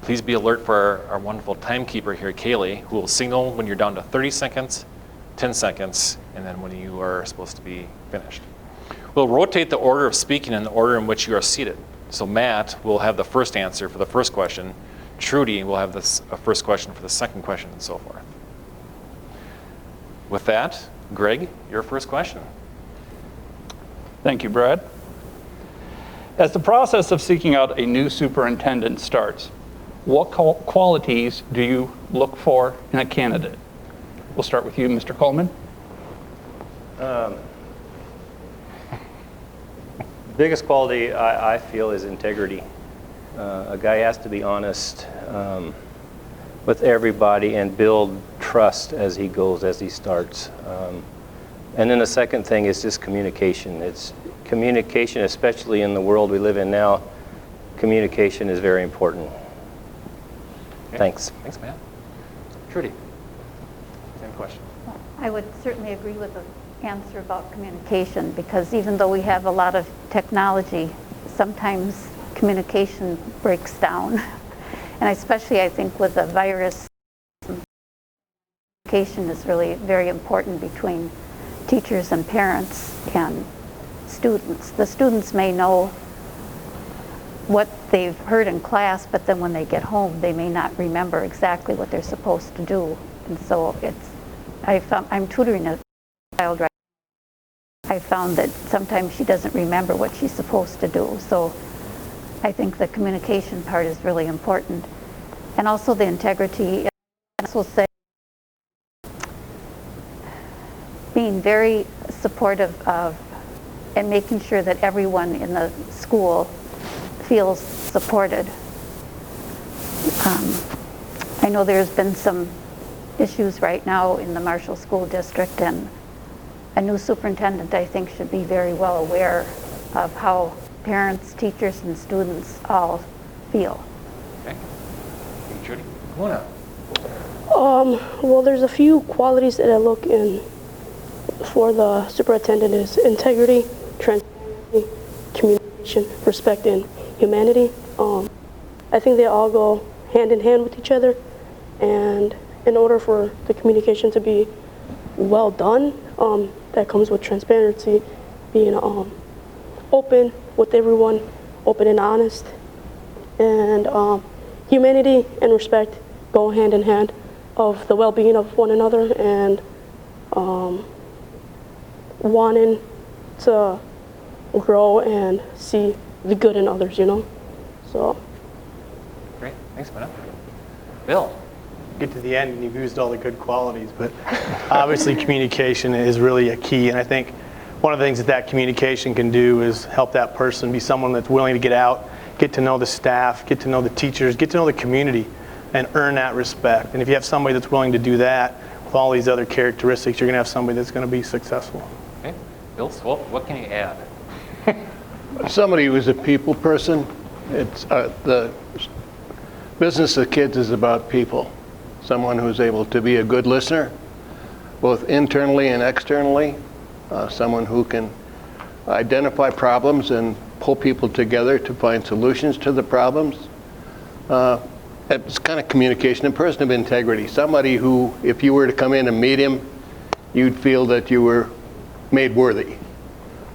Please be alert for our wonderful timekeeper here, Kaylee, who will signal when you're down to 30 seconds, 10 seconds, and then when you are supposed to be finished. We'll rotate the order of speaking in the order in which you are seated. So Matt will have the first answer for the first question. Trudy will have the first question for the second question, and so forth. With that, Greg, your first question. Thank you, Brad. As the process of seeking out a new superintendent starts, what qualities do you look for in a candidate? We'll start with you, Mr. Coleman. Biggest quality I feel is integrity. A guy has to be honest with everybody and build trust as he goes, as he starts. And then the second thing is just communication. It's communication, especially in the world we live in now. Communication is very important. Okay. Thanks. Thanks, Matt. Trudy, same question. I would certainly agree with the answer about communication, because even though we have a lot of technology, sometimes communication breaks down. And especially, I think, with the virus, communication is really very important between teachers and parents and students. The students may know what they've heard in class, but then when they get home, they may not remember exactly what they're supposed to do. And so I'm tutoring a child right now. I found that sometimes she doesn't remember what she's supposed to do. So I think the communication part is really important. And also the integrity. I will say, being very supportive of and making sure that everyone in the school feels supported. I know there's been some issues right now in the Marshall School District, and a new superintendent, I think, should be very well aware of how parents, teachers, and students all feel. Okay. Judy, come on up. Well, there's a few qualities that I look in for the superintendent is integrity, transparency, communication, respect, and humanity. I think they all go hand in hand with each other, and in order for the communication to be well done, that comes with transparency, being open with everyone, open and honest, and humanity and respect go hand in hand of the well-being of one another, and wanting to grow and see the good in others, you know. So. Great, thanks, Mona. Bill. Get to the end and you've used all the good qualities, but obviously communication is really a key, and I think one of the things that communication can do is help that person be someone that's willing to get out, get to know the staff, get to know the teachers, get to know the community, and earn that respect. And if you have somebody that's willing to do that with all these other characteristics, you're going to have somebody that's going to be successful. Okay, Bill, so what can you add? Somebody who's a people person. It's the business of kids is about people. Someone who's able to be a good listener, both internally and externally. Someone who can identify problems and pull people together to find solutions to the problems. It's kind of communication. A person of integrity. Somebody who, if you were to come in and meet him, you'd feel that you were made worthy.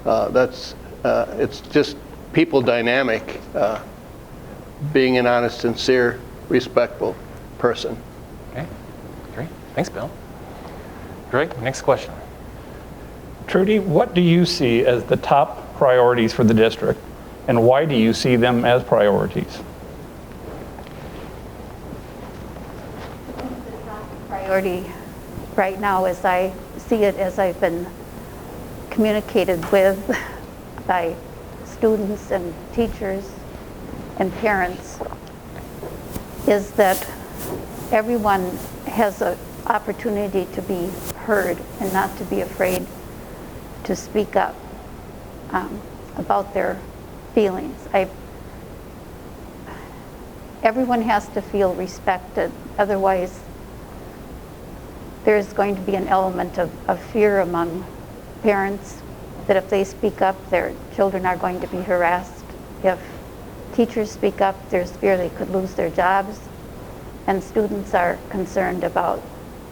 It's just people dynamic, being an honest, sincere, respectful person. Okay, great. Thanks, Bill. Great, next question. Trudy, what do you see as the top priorities for the district, and why do you see them as priorities? The top priority right now, as I see it, as I've been communicated with by students and teachers and parents, is that everyone has an opportunity to be heard and not to be afraid to speak up about their feelings. Everyone has to feel respected, otherwise there's going to be an element of fear among parents that if they speak up, their children are going to be harassed. If teachers speak up, there's fear they could lose their jobs, and students are concerned about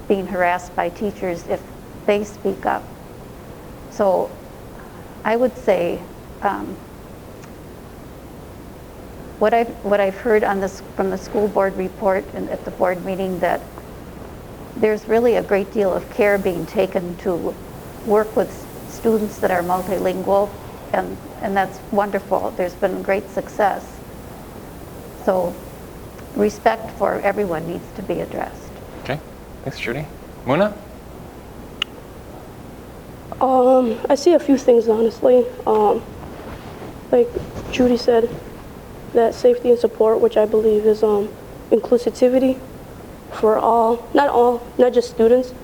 being harassed by teachers if they speak up. So I would say what I've heard on this from the school board report and at the board meeting, that there's really a great deal of care being taken to work with students that are multilingual, and that's wonderful. There's been great success. So respect for everyone needs to be addressed. Okay, thanks, Judy. Muna? I see a few things, honestly. Like Judy said, that safety and support, which I believe is inclusivity for all, not just students,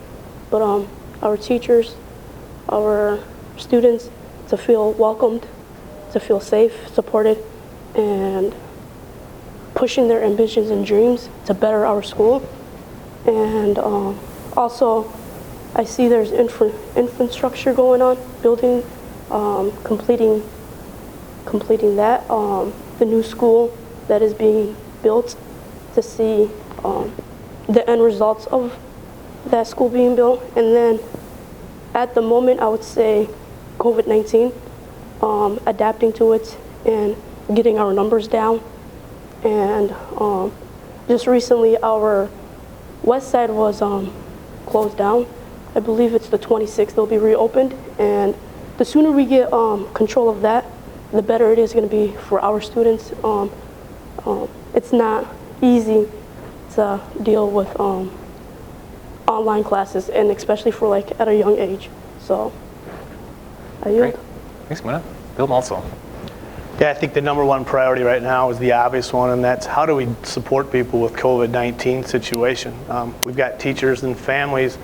but our teachers, our students, to feel welcomed, to feel safe, supported, and pushing their ambitions and dreams to better our school. And also I see there's infrastructure going on, building, completing that, the new school that is being built, to see the end results of that school being built. And then at the moment, I would say COVID-19, adapting to it and getting our numbers down. And just recently, our west side was closed down. I believe it's the 26th they'll be reopened. And the sooner we get control of that, the better it is going to be for our students. It's not easy to deal with online classes, and especially for like at a young age. So, I yield. Great. Thanks, Muna. Bill Malso. Yeah, I think the number one priority right now is the obvious one, and that's how do we support people with COVID-19 situation. We've got teachers and families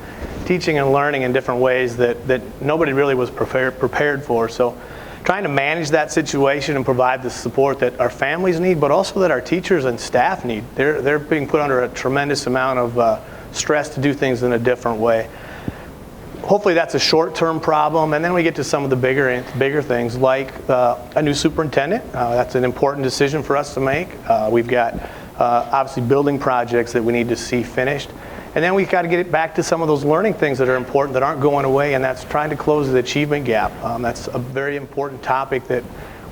teaching and learning in different ways that nobody really was prepared for. So trying to manage that situation and provide the support that our families need, but also that our teachers and staff need. They're being put under a tremendous amount of stress to do things in a different way. Hopefully that's a short-term problem, and then we get to some of the bigger things like a new superintendent. That's an important decision for us to make. We've got obviously building projects that we need to see finished. And then we've got to get it back to some of those learning things that are important that aren't going away, and that's trying to close the achievement gap. That's a very important topic that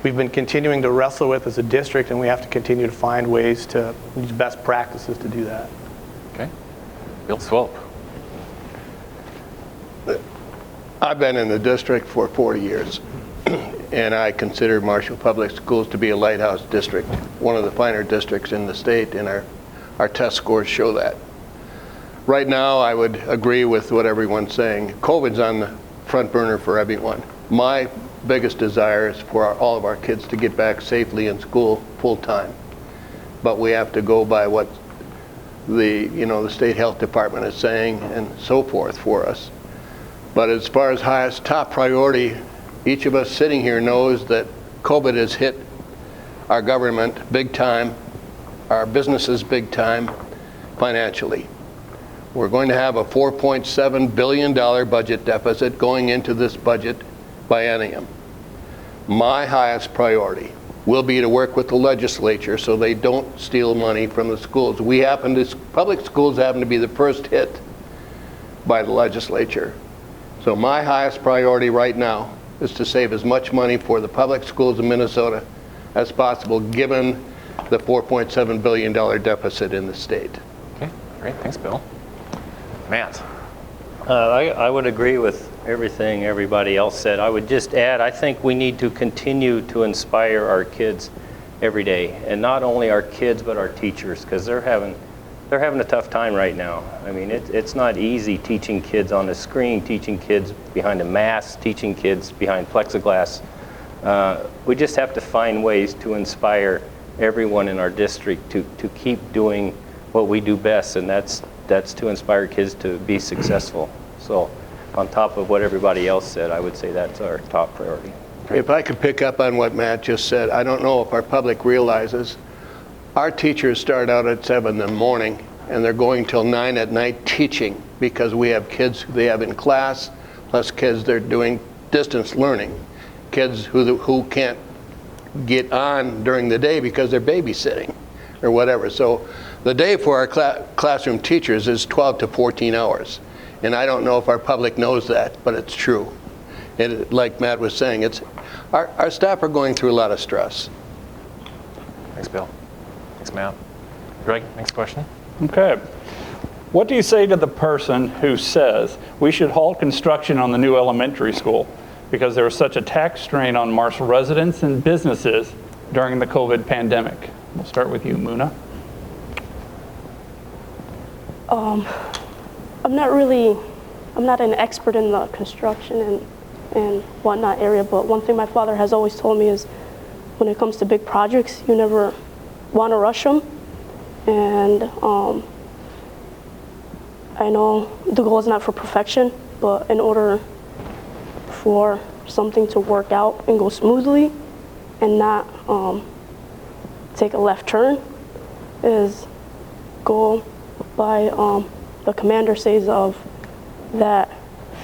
we've been continuing to wrestle with as a district, and we have to continue to find ways to use best practices to do that. Okay. Bill Swope. I've been in the district for 40 years, and I consider Marshall Public Schools to be a lighthouse district, one of the finer districts in the state, and our test scores show that. Right now, I would agree with what everyone's saying. COVID's on the front burner for everyone. My biggest desire is for all of our kids to get back safely in school full time. But we have to go by what the state health department is saying and so forth for us. But as far as highest top priority, each of us sitting here knows that COVID has hit our government big time, our businesses big time financially. We're going to have a $4.7 billion budget deficit going into this budget biennium. My highest priority will be to work with the legislature so they don't steal money from the schools. Public schools happen to be the first hit by the legislature. So my highest priority right now is to save as much money for the public schools in Minnesota as possible, given the $4.7 billion deficit in the state. Okay, great. Thanks, Bill. Matt. I would agree with everything everybody else said. I would just add, I think we need to continue to inspire our kids every day, and not only our kids but our teachers, because they're having a tough time right now. I mean, it's not easy teaching kids on a screen, teaching kids behind a mask, teaching kids behind plexiglass. We just have to find ways to inspire everyone in our district to keep doing what we do best, and that's to inspire kids to be successful. So on top of what everybody else said, I would say that's our top priority. If I could pick up on what Matt just said, I don't know if our public realizes our teachers start out at 7 in the morning and they're going till 9 at night teaching, because we have kids who they have in class, plus kids they're doing distance learning, kids who can't get on during the day because they're babysitting or whatever. So the day for our classroom teachers is 12 to 14 hours. And I don't know if our public knows that, but it's true. And like Matt was saying, our staff are going through a lot of stress. Thanks, Bill. Thanks, Matt. Greg, next question. Okay. What do you say to the person who says we should halt construction on the new elementary school because there was such a tax strain on Marshall residents and businesses during the COVID pandemic? We'll start with you, Muna. I'm not an expert in the construction and whatnot area, but one thing my father has always told me is when it comes to big projects, you never want to rush them. And I know the goal is not for perfection, but in order for something to work out and go smoothly and not take a left turn, is go by the commander says of that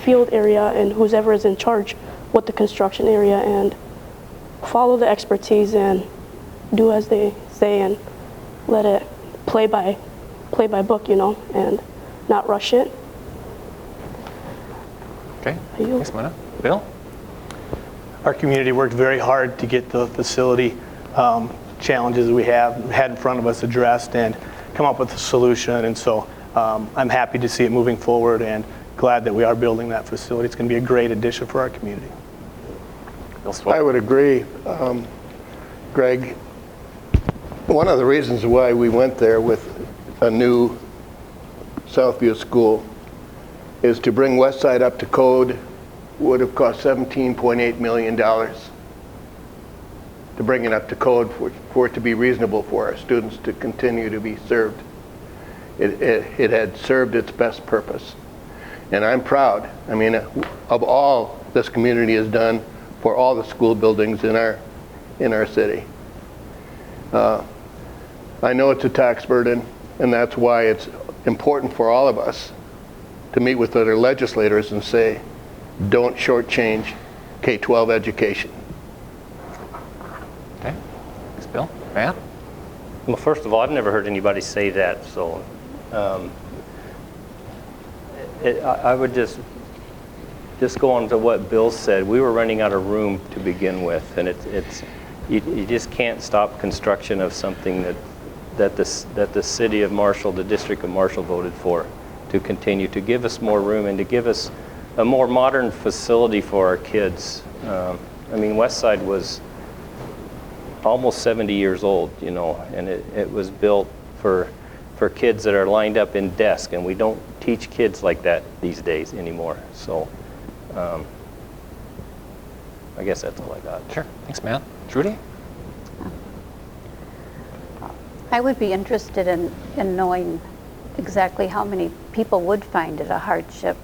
field area and who's ever is in charge with the construction area, and follow the expertise and do as they say and let it play by book, and not rush it. Okay, thanks, Mona. Bill? Our community worked very hard to get the facility challenges we have had in front of us addressed and come up with a solution. And so I'm happy to see it moving forward and glad that we are building that facility. It's going to be a great addition for our community. I would agree, Greg. One of the reasons why we went there with a new Southview school is to bring Westside up to code. Would have cost $17.8 million to bring it up to code for it to be reasonable for our students to continue to be served. It had served its best purpose. And I'm proud, of all this community has done for all the school buildings in our city. I know it's a tax burden, and that's why it's important for all of us to meet with other legislators and say, don't shortchange K-12 education. Okay, thanks, Bill. Matt? Well, first of all, I've never heard anybody say that, so I would just go on to what Bill said. We were running out of room to begin with, and you just can't stop construction of something that the city of Marshall, the district of Marshall voted for, to continue to give us more room and to give us a more modern facility for our kids. Westside was almost 70 years old, and it was built for kids that are lined up in desk, and we don't teach kids like that these days anymore. So I guess that's all I got. Sure, thanks, Matt. Trudy? I would be interested in knowing exactly how many people would find it a hardship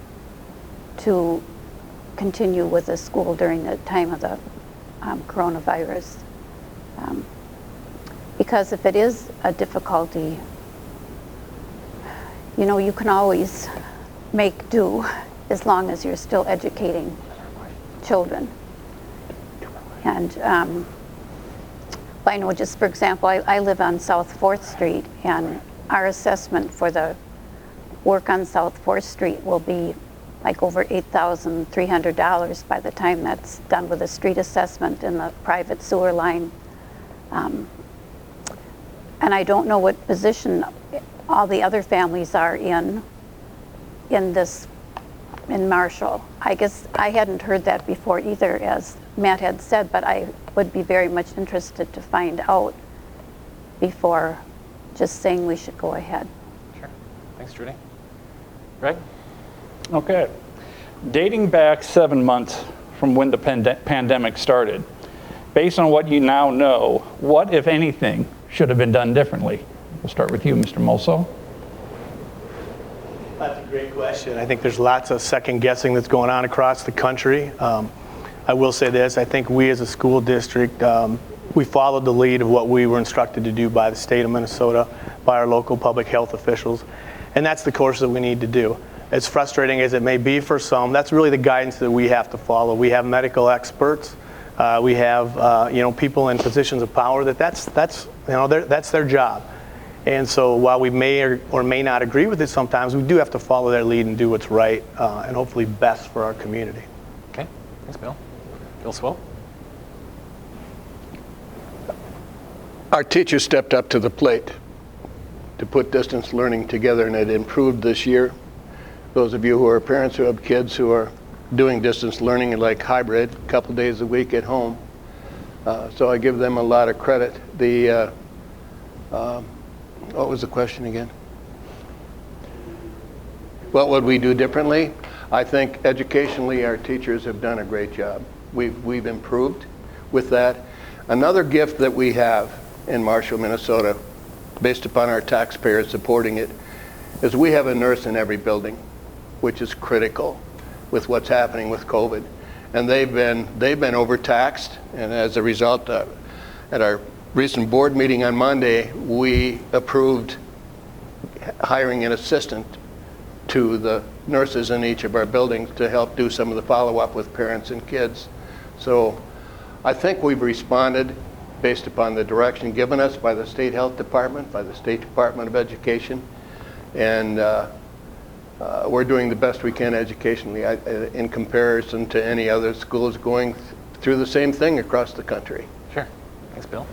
to continue with the school during the time of the coronavirus. Because if it is a difficulty, you can always make do as long as you're still educating children. And I know, just for example, I live on South 4th Street, and our assessment for the work on South 4th Street will be like over $8,300 by the time that's done with the street assessment and the private sewer line. And I don't know what position all the other families are in Marshall. I guess I hadn't heard that before either, as Matt had said, but I would be very much interested to find out before just saying we should go ahead. Sure. Thanks, Trudy. Greg? Okay. Dating back 7 months from when the pandemic started, based on what you now know, what, if anything, should have been done differently? We'll start with you, Mr. Molso. That's a great question. I think there's lots of second guessing that's going on across the country. I will say this, I think we as a school district, we followed the lead of what we were instructed to do by the state of Minnesota, by our local public health officials, and that's the course that we need to do. As frustrating as it may be for some, that's really the guidance that we have to follow. We have medical experts, we have people in positions of power that's their job. And so while we may or may not agree with it sometimes, we do have to follow their lead and do what's right and hopefully best for our community. Okay, thanks, Bill. Bill Swope? Our teachers stepped up to the plate to put distance learning together, and it improved this year. Those of you who are parents who have kids who are doing distance learning like hybrid, a couple days a week at home. So I give them a lot of credit. What was the question again? What would we do differently? I think educationally our teachers have done a great job. We've improved with that. Another gift that we have in Marshall, Minnesota, based upon our taxpayers supporting it, is we have a nurse in every building, which is critical with what's happening with COVID. And they've been overtaxed, and as a result, at our recent board meeting on Monday, we approved hiring an assistant to the nurses in each of our buildings to help do some of the follow-up with parents and kids. So I think we've responded based upon the direction given us by the State Health Department, by the State Department of Education, and we're doing the best we can educationally in comparison to any other schools going through the same thing across the country. Sure. Thanks, Bill.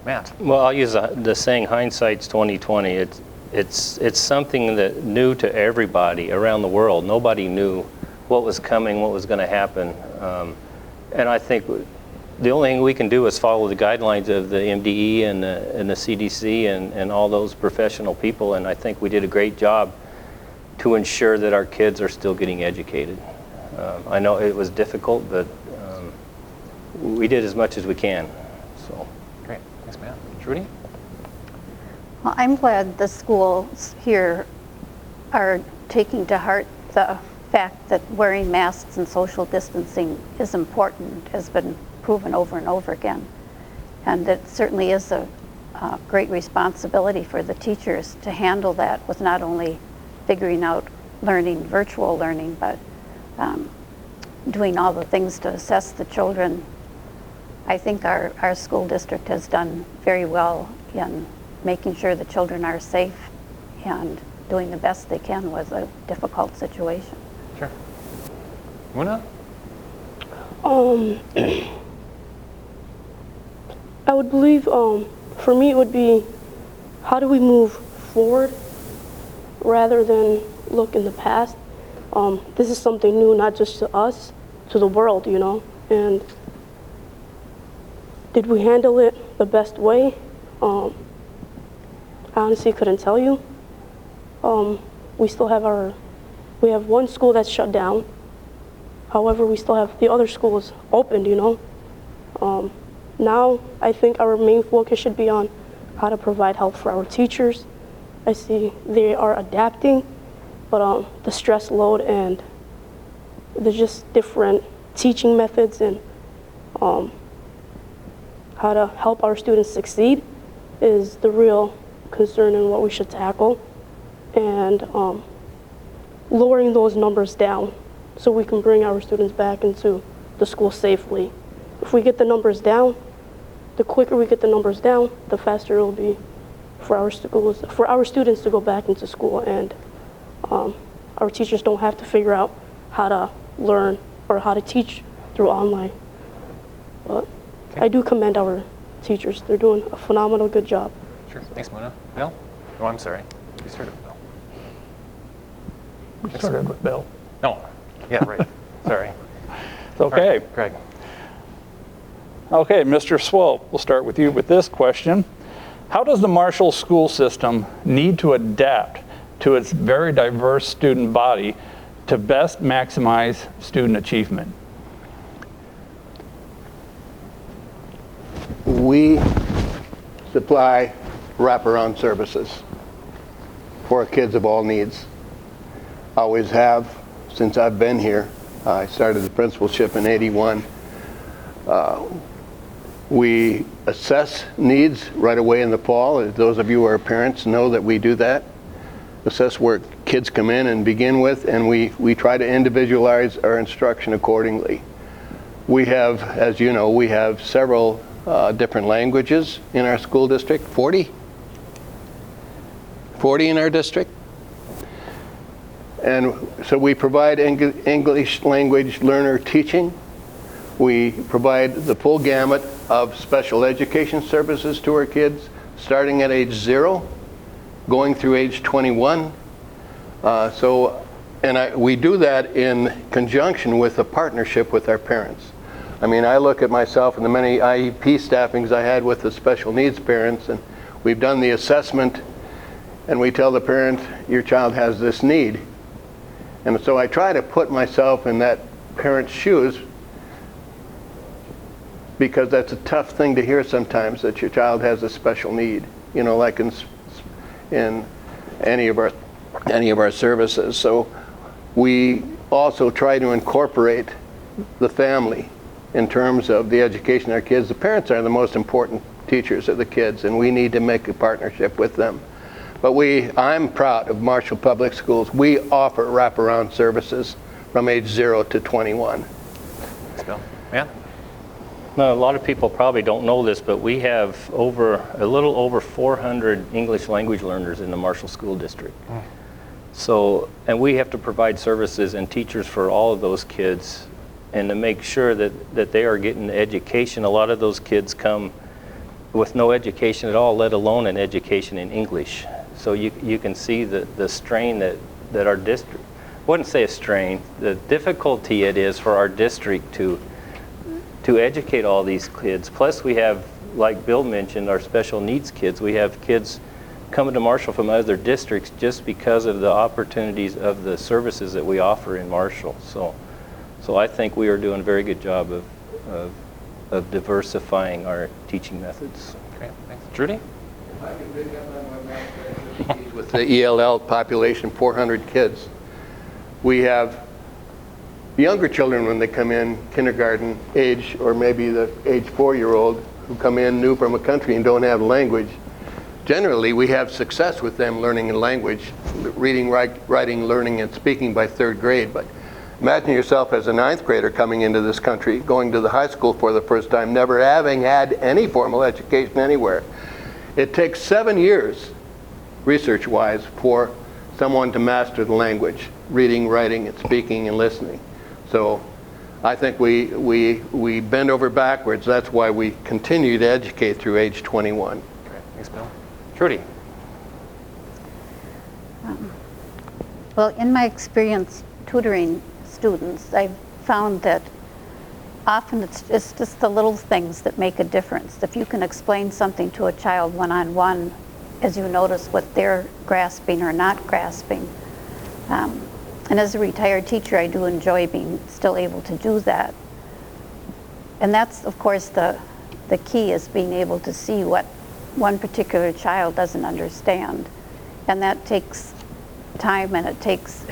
Matt? Well, I'll use the saying, hindsight's 20/20. It's something that new to everybody around the world. Nobody knew what was coming, what was going to happen. And I think the only thing we can do is follow the guidelines of the MDE and the CDC and all those professional people. And I think we did a great job to ensure that our kids are still getting educated. I know it was difficult, but we did as much as we can. So. Great. Thanks, Matt. Trudy? Well, I'm glad the schools here are taking to heart the fact that wearing masks and social distancing is important, has been proven over and over again. And it certainly is a great responsibility for the teachers to handle that with not only figuring out learning, virtual learning, but doing all the things to assess the children. I think our school district has done very well in making sure the children are safe and doing the best they can with a difficult situation. Sure. Muna? I would believe, for me, it would be, how do we move forward rather than look in the past? This is something new, not just to us, to the world, you know, and did we handle it the best way? I honestly couldn't tell you. We have one school that's shut down. However, we still have the other schools opened, you know. Now, I think our main focus should be on how to provide help for our teachers. I see they are adapting, but the stress load and there's just different teaching methods and how to help our students succeed is the real concern and what we should tackle. And lowering those numbers down so we can bring our students back into the school safely. If we get the numbers down, the quicker we get the numbers down, the faster it will be for our schools, for our students to go back into school, and our teachers don't have to figure out how to learn or how to teach through online. But I do commend our teachers. They're doing a phenomenal good job. Sure. Thanks, Muna. Bill? Oh, I'm sorry. You started with Bill. We started with Bill. No. Yeah, right. Sorry. It's okay. Right, Greg. Okay, Mr. Swope, we'll start with you with this question. How does the Marshall school system need to adapt to its very diverse student body to best maximize student achievement? We supply wraparound services for kids of all needs. Always have since I've been here. I started the principalship in '81. We assess needs right away in the fall. Those of you who are parents know that we do that. Assess where kids come in and begin with, and we try to individualize our instruction accordingly. We have, as you know, we have several different languages in our school district, 40 in our district. And so we provide English language learner teaching. We provide the full gamut of special education services to our kids, starting at age 0, going through age 21. We do that in conjunction with a partnership with our parents. I mean, I look at myself and the many IEP staffings I had with the special needs parents, and we've done the assessment, and we tell the parent, your child has this need. And so I try to put myself in that parent's shoes, because that's a tough thing to hear sometimes, that your child has a special need, you know, like in any of our services. So we also try to incorporate the family in terms of the education of our kids. The parents are the most important teachers of the kids, and we need to make a partnership with them. But I'm proud of Marshall Public Schools. We offer wraparound services from age 0 to 21. Thanks, Bill. Man? Now, a lot of people probably don't know this, but we have a little over 400 English language learners in the Marshall School District. So, and we have to provide services and teachers for all of those kids, and to make sure that they are getting education. A lot of those kids come with no education at all, let alone an education in English. So you can see the strain that our district, I wouldn't say a strain, the difficulty it is for our district to educate all these kids. Plus we have, like Bill mentioned, our special needs kids. We have kids coming to Marshall from other districts just because of the opportunities of the services that we offer in Marshall. So I think we are doing a very good job of diversifying our teaching methods. Great, thanks. Trudy? If I can pick up on what Matt said, with the ELL population, 400 kids, we have younger children when they come in, kindergarten age, or maybe the age 4-year-old who come in new from a country and don't have language. Generally, we have success with them learning a language, reading, writing, learning, and speaking by 3rd grade. But imagine yourself as a 9th grader coming into this country, going to the high school for the first time, never having had any formal education anywhere. It takes 7 years, research-wise, for someone to master the language, reading, writing, and speaking, and listening. So I think we bend over backwards. That's why we continue to educate through age 21. Great, thanks, Bill. Trudy? Well, in my experience tutoring students, I've found that often it's just the little things that make a difference. If you can explain something to a child one-on-one, as you notice what they're grasping or not grasping. And as a retired teacher, I do enjoy being still able to do that. And that's, of course, the key is being able to see what one particular child doesn't understand. And that takes time, and it takes,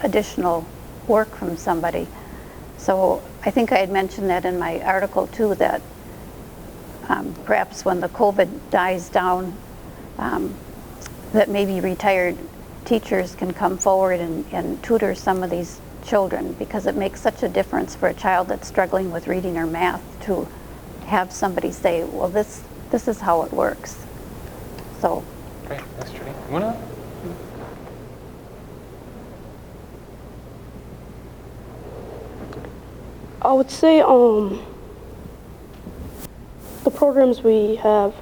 additional work from somebody. So I think I had mentioned that in my article too, that perhaps when the COVID dies down, that maybe retired teachers can come forward and tutor some of these children, because it makes such a difference for a child that's struggling with reading or math to have somebody say, well, this is how it works. So. Great, thanks, Trudy. Muna? I would say the programs we have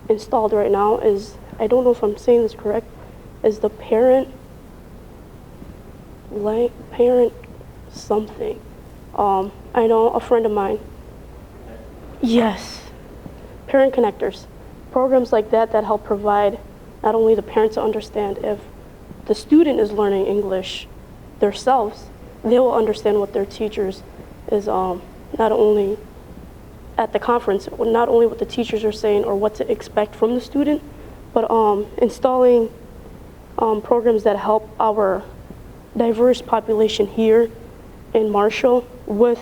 installed right now is, I don't know if I'm saying this correct, is the parent something. I know a friend of mine. Yes, parent connectors. Programs like that help provide not only the parents to understand if the student is learning English themselves, they will understand what their teachers is not only at the conference, not only what the teachers are saying or what to expect from the student, but installing programs that help our diverse population here in Marshall with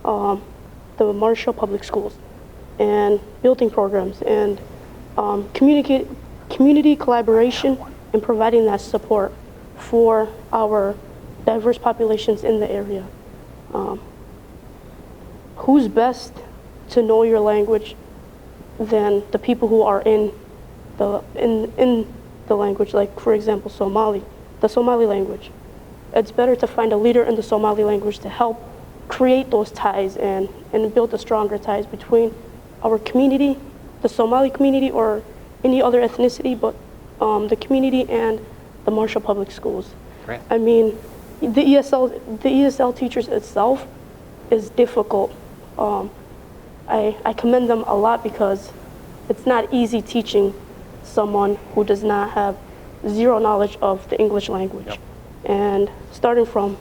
the Marshall Public Schools, and building programs and community collaboration and providing that support for our diverse populations in the area. Who's best to know your language than the people who are in the language, like for example the Somali language. It's better to find a leader in the Somali language to help create those ties and build the stronger ties between our community, the Somali community or any other ethnicity, but the community and the Marshall Public Schools. Great. I mean, the ESL teachers itself is difficult. I commend them a lot because it's not easy teaching someone who does not have zero knowledge of the English language. Yep. And starting from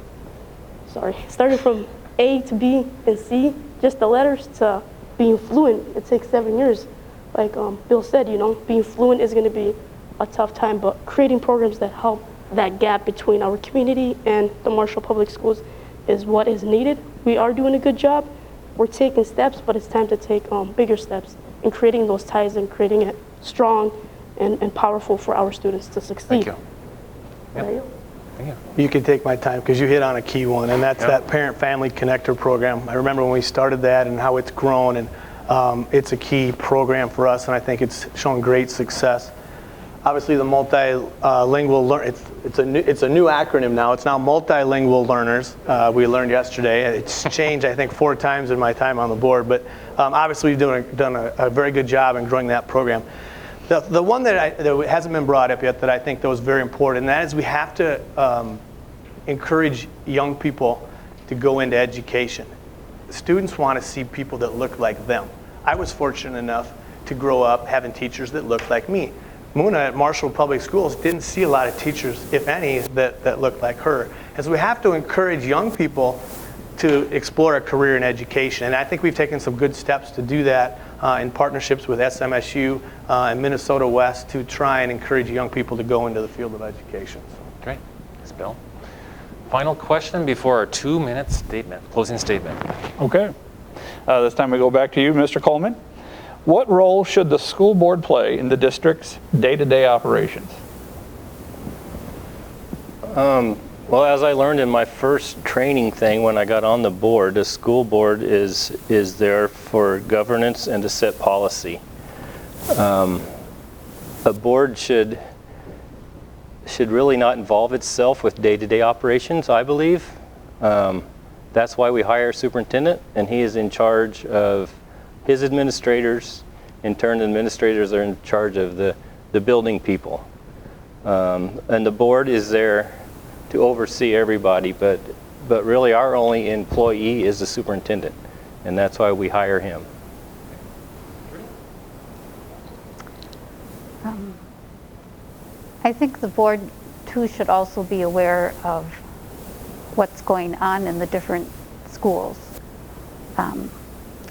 A to B and C, just the letters, to being fluent, it takes 7 years. Like Bill said, being fluent is going to be a tough time, but creating programs that help that gap between our community and the Marshall Public Schools is what is needed. We are doing a good job. We're taking steps, but it's time to take bigger steps in creating those ties and creating it strong and powerful for our students to succeed. Thank you. There you go. Thank you. You can take my time because you hit on a key one, and that's that Parent-Family Connector program. I remember when we started that and how it's grown, and it's a key program for us, and I think it's shown great success. Obviously, the multilingual it's a new acronym now. It's now multilingual learners. We learned yesterday. It's changed, I think, 4 times in my time on the board, but obviously we've done a very good job in growing that program. The one that hasn't been brought up yet that I think that was very important, and that is we have to encourage young people to go into education. Students want to see people that look like them. I was fortunate enough to grow up having teachers that looked like me. Muna at Marshall Public Schools didn't see a lot of teachers, if any, that looked like her. And so we have to encourage young people to explore a career in education. And I think we've taken some good steps to do that in partnerships with SMSU and Minnesota West to try and encourage young people to go into the field of education. Great. Thanks, Bill. Final question before our 2-minute statement, closing statement. Okay. This time we go back to you, Mr. Coleman. What role should the school board play in the district's day-to-day operations? Well, as I learned in my first training thing when I got on the board, the school board is there for governance and to set policy. A board should really not involve itself with day-to-day operations, I believe. That's why we hire a superintendent, and he is in charge of his administrators. In turn, the administrators are in charge of the building people. And the board is there to oversee everybody, but really our only employee is the superintendent, and that's why we hire him. I think the board, too, should also be aware of what's going on in the different schools.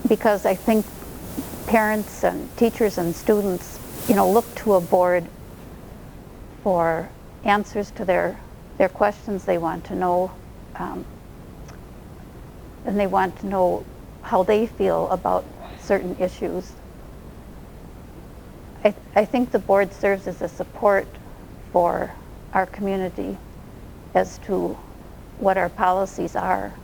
Because I think parents and teachers and students, look to a board for answers to their questions they want to know, and they want to know how they feel about certain issues. I think the board serves as a support for our community as to what our policies are.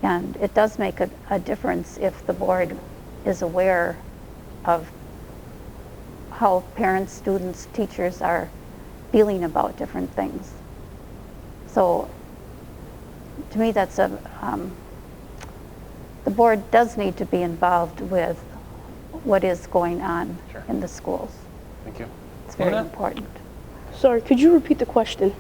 And it does make a difference if the board is aware of how parents, students, teachers are feeling about different things. So to me, that's the board does need to be involved with what is going on in the schools. Thank you. It's very important. Sorry, could you repeat the question?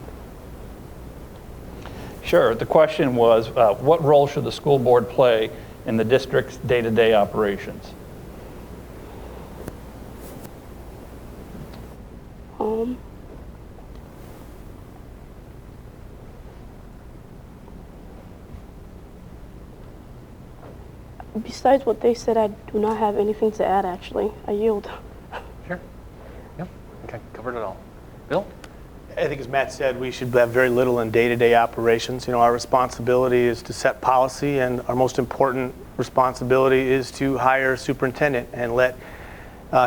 Sure. The question was, what role should the school board play in the district's day-to-day operations? Besides what they said, I do not have anything to add, actually. I yield. Sure. Yep. Okay. Covered it all. Bill? I think as Matt said, we should have very little in day-to-day operations. Our responsibility is to set policy, and our most important responsibility is to hire a superintendent and let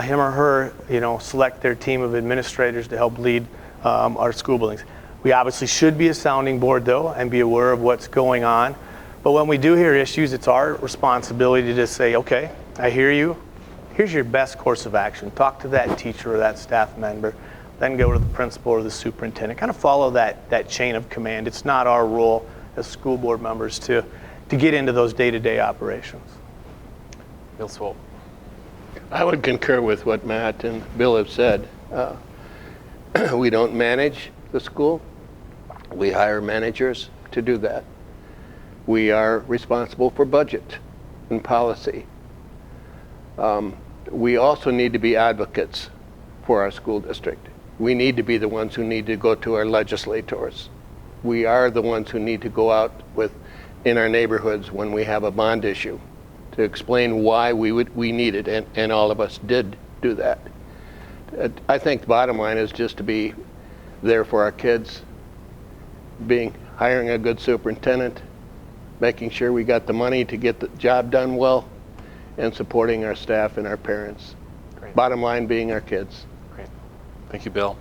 him or her, select their team of administrators to help lead our school buildings. We obviously should be a sounding board, though, and be aware of what's going on. But when we do hear issues, it's our responsibility to just say, okay, I hear you. Here's your best course of action. Talk to that teacher or that staff member. Then go to the principal or the superintendent. Kind of follow that chain of command. It's not our role as school board members to get into those day-to-day operations. Bill Swope. I would concur with what Matt and Bill have said. We don't manage the school. We hire managers to do that. We are responsible for budget and policy. We also need to be advocates for our school district. We need to be the ones who need to go to our legislators. We are the ones who need to go out in our neighborhoods when we have a bond issue to explain why we need it, and all of us did do that. I think the bottom line is just to be there for our kids, hiring a good superintendent, making sure we got the money to get the job done well, and supporting our staff and our parents. Great. Bottom line being our kids. Thank you, Bill.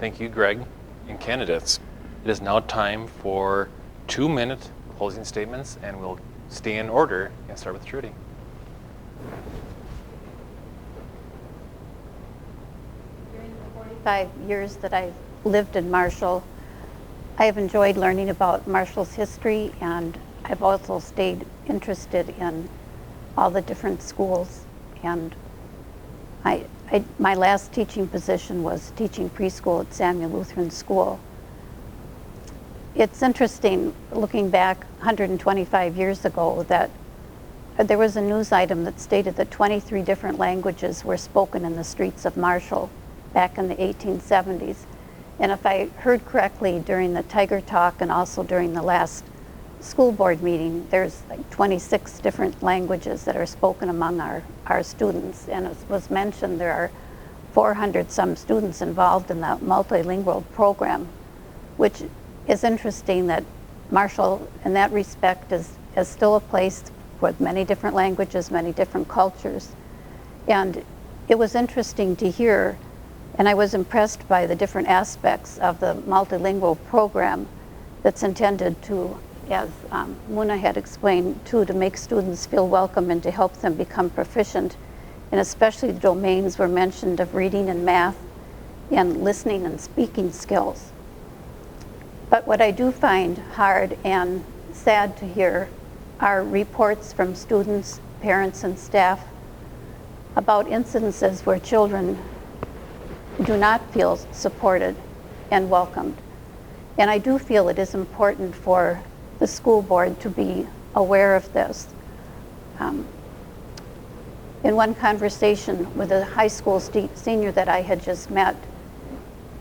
Thank you, Greg. And candidates, it is now time for 2-minute closing statements, and we'll stay in order and start with Trudy. During the 45 years that I've lived in Marshall, I have enjoyed learning about Marshall's history, and I've also stayed interested in all the different schools. And my last teaching position was teaching preschool at Samuel Lutheran School. It's interesting, looking back 125 years ago, that there was a news item that stated that 23 different languages were spoken in the streets of Marshall back in the 1870s. And if I heard correctly during the Tiger Talk and also during the last school board meeting, there's like 26 different languages that are spoken among our students. And as was mentioned, there are 400 some students involved in the multilingual program, which is interesting that Marshall, in that respect, is still a place with many different languages, many different cultures. And it was interesting to hear, and I was impressed by the different aspects of the multilingual program that's intended to, as Muna had explained too, to make students feel welcome and to help them become proficient. And especially the domains were mentioned of reading and math and listening and speaking skills. But what I do find hard and sad to hear are reports from students, parents, and staff about incidences where children do not feel supported and welcomed. And I do feel it is important for the school board to be aware of this. In one conversation with a high school senior that I had just met,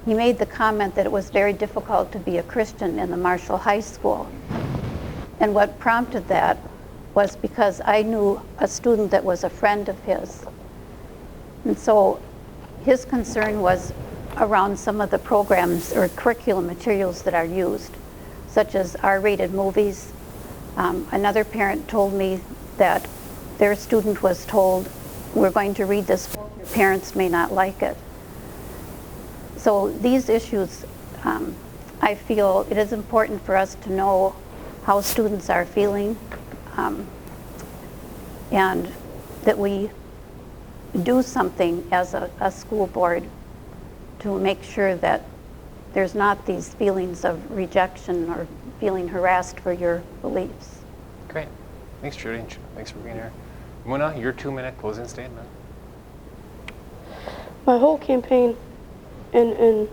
he made the comment that it was very difficult to be a Christian in the Marshall High School. And what prompted that was because I knew a student that was a friend of his. And so his concern was around some of the programs or curriculum materials that are used, such as R-rated movies. Another parent told me that their student was told, we're going to read this book, your parents may not like it. So these issues, I feel it is important for us to know how students are feeling, and that we do something as a school board to make sure that there's not these feelings of rejection or feeling harassed for your beliefs. Great. Thanks, Trudy. Thanks for being here. Muna, your 2-minute closing statement. My whole campaign and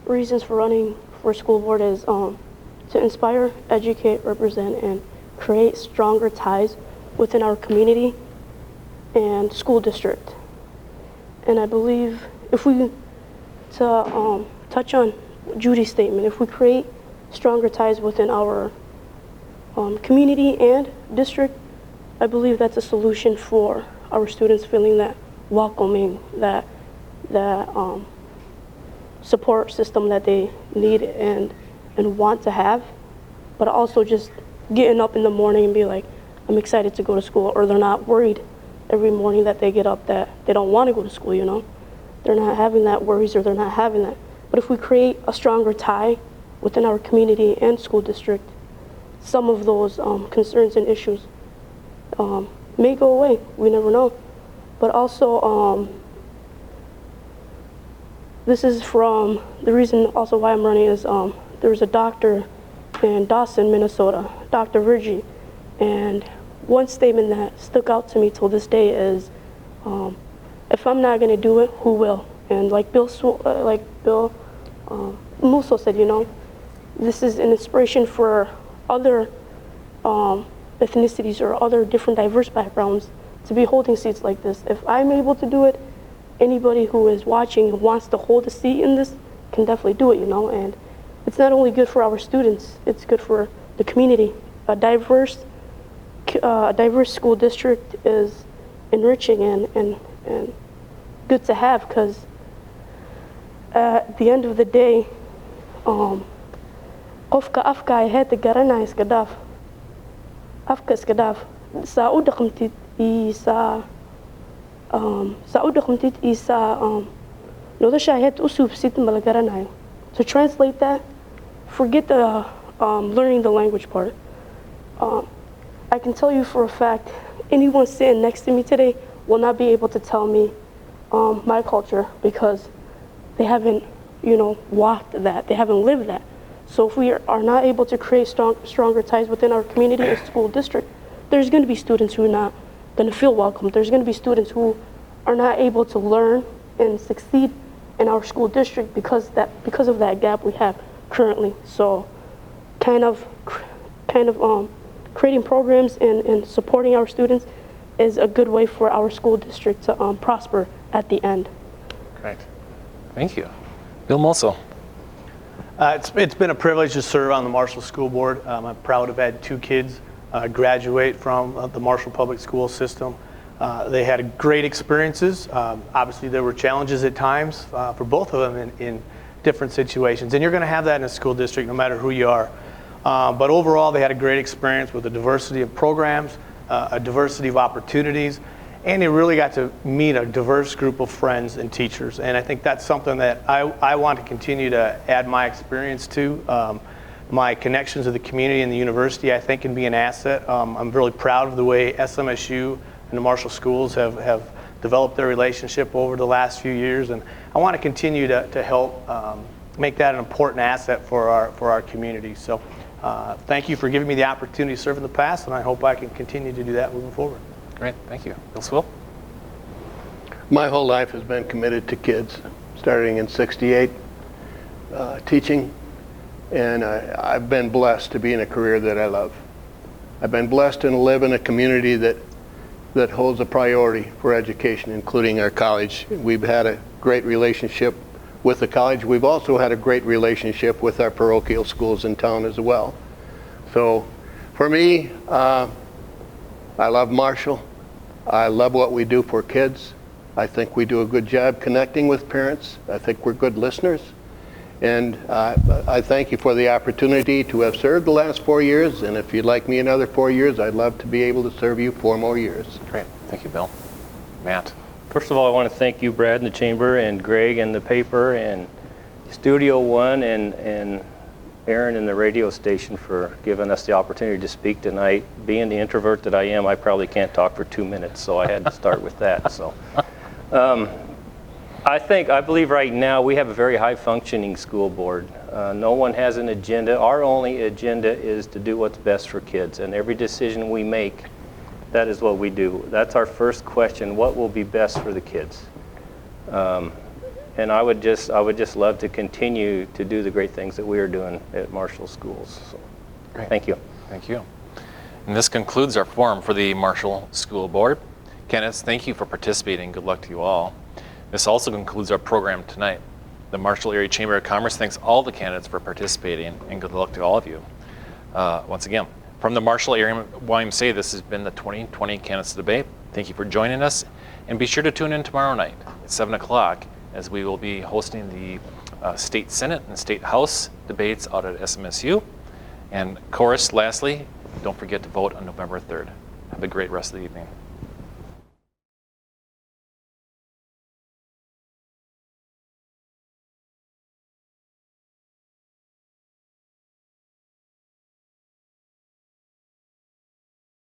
reasons for running for school board is to inspire, educate, represent, and create stronger ties within our community and school district. And I believe if we, to touch on Judy's statement, if we create stronger ties within our community and district, I believe that's a solution for our students feeling that welcoming, that support system that they need and want to have, but also just getting up in the morning and be like, I'm excited to go to school, or they're not worried every morning that they get up that they don't want to go to school, you know? They're not having that worries, or they're not having that. But if we create a stronger tie within our community and school district, some of those concerns and issues may go away. We never know. But also, this is from, the reason also why I'm running is there was a doctor in Dawson, Minnesota, Dr. Virgie, and one statement that stuck out to me till this day is, if I'm not gonna do it, who will? And like Bill Musso said, you know, this is an inspiration for other ethnicities or other different diverse backgrounds to be holding seats like this. If I'm able to do it, anybody who is watching who wants to hold a seat in this can definitely do it, you know. And it's not only good for our students, it's good for the community. A diverse school district is enriching and good to have, because at the end of the day, qofka afka ay heeta garanaya iska dhaaf, afka iska dhaaf, saa u dhaqmtid iyo saa No shahet usub sit malagaranayo. To translate that, forget the learning the language part. I can tell you for a fact, anyone sitting next to me today will not be able to tell me my culture because they haven't, walked that. They haven't lived that. So if we are not able to create stronger ties within our community and school district, there's going to be students who are not going to feel welcome. There's going to be students who are not able to learn and succeed in our school district because of that gap we have currently. So kind of creating programs and supporting our students is a good way for our school district to prosper at the end. Great. Thank you. Bill Mosso. It's been a privilege to serve on the Marshall School Board. I'm proud to have had 2 kids graduate from the Marshall Public School system. They had great experiences. Obviously, there were challenges at times for both of them in different situations. And you're going to have that in a school district no matter who you are. But overall, they had a great experience with a diversity of programs, a diversity of opportunities, and they really got to meet a diverse group of friends and teachers. And I think that's something that I want to continue to add my experience to. My connections to the community and the university, I think, can be an asset. I'm really proud of the way SMSU and the Marshall schools have developed their relationship over the last few years, and I want to continue to help make that an important asset for our community. So thank you for giving me the opportunity to serve in the past, and I hope I can continue to do that moving forward. Great, thank you. Bill Swill? My whole life has been committed to kids, starting in '68, teaching, and I've been blessed to be in a career that I love. I've been blessed to live in a community that holds a priority for education, including our college. We've had a great relationship with the college. We've also had a great relationship with our parochial schools in town as well. So for me, I love Marshall. I love what we do for kids. I think we do a good job connecting with parents. I think we're good listeners. And I thank you for the opportunity to have served the last 4 years. And if you'd like me another 4 years, I'd love to be able to serve you 4 more years. Great, thank you, Bill. Matt? First of all, I want to thank you, Brad, and the chamber, and Greg, and the paper, and Studio One, and Aaron and the radio station for giving us the opportunity to speak tonight. Being the introvert that I am, I probably can't talk for 2 minutes, so I had to start with that. So, I believe right now we have a very high-functioning school board. No one has an agenda. Our only agenda is to do what's best for kids, and every decision we make, that is what we do. That's our first question: what will be best for the kids? And I would just love to continue to do the great things that we are doing at Marshall Schools. So, Great. Thank you. Thank you. And this concludes our forum for the Marshall School Board. Candidates, thank you for participating. Good luck to you all. This also concludes our program tonight. The Marshall Area Chamber of Commerce thanks all the candidates for participating, and good luck to all of you. Once again, from the Marshall Area YMCA, this has been the 2020 Candidates Debate. Thank you for joining us, and be sure to tune in tomorrow night at 7 o'clock as we will be hosting the State Senate and State House debates out at SMSU. And of course, lastly, don't forget to vote on November 3rd. Have a great rest of the evening.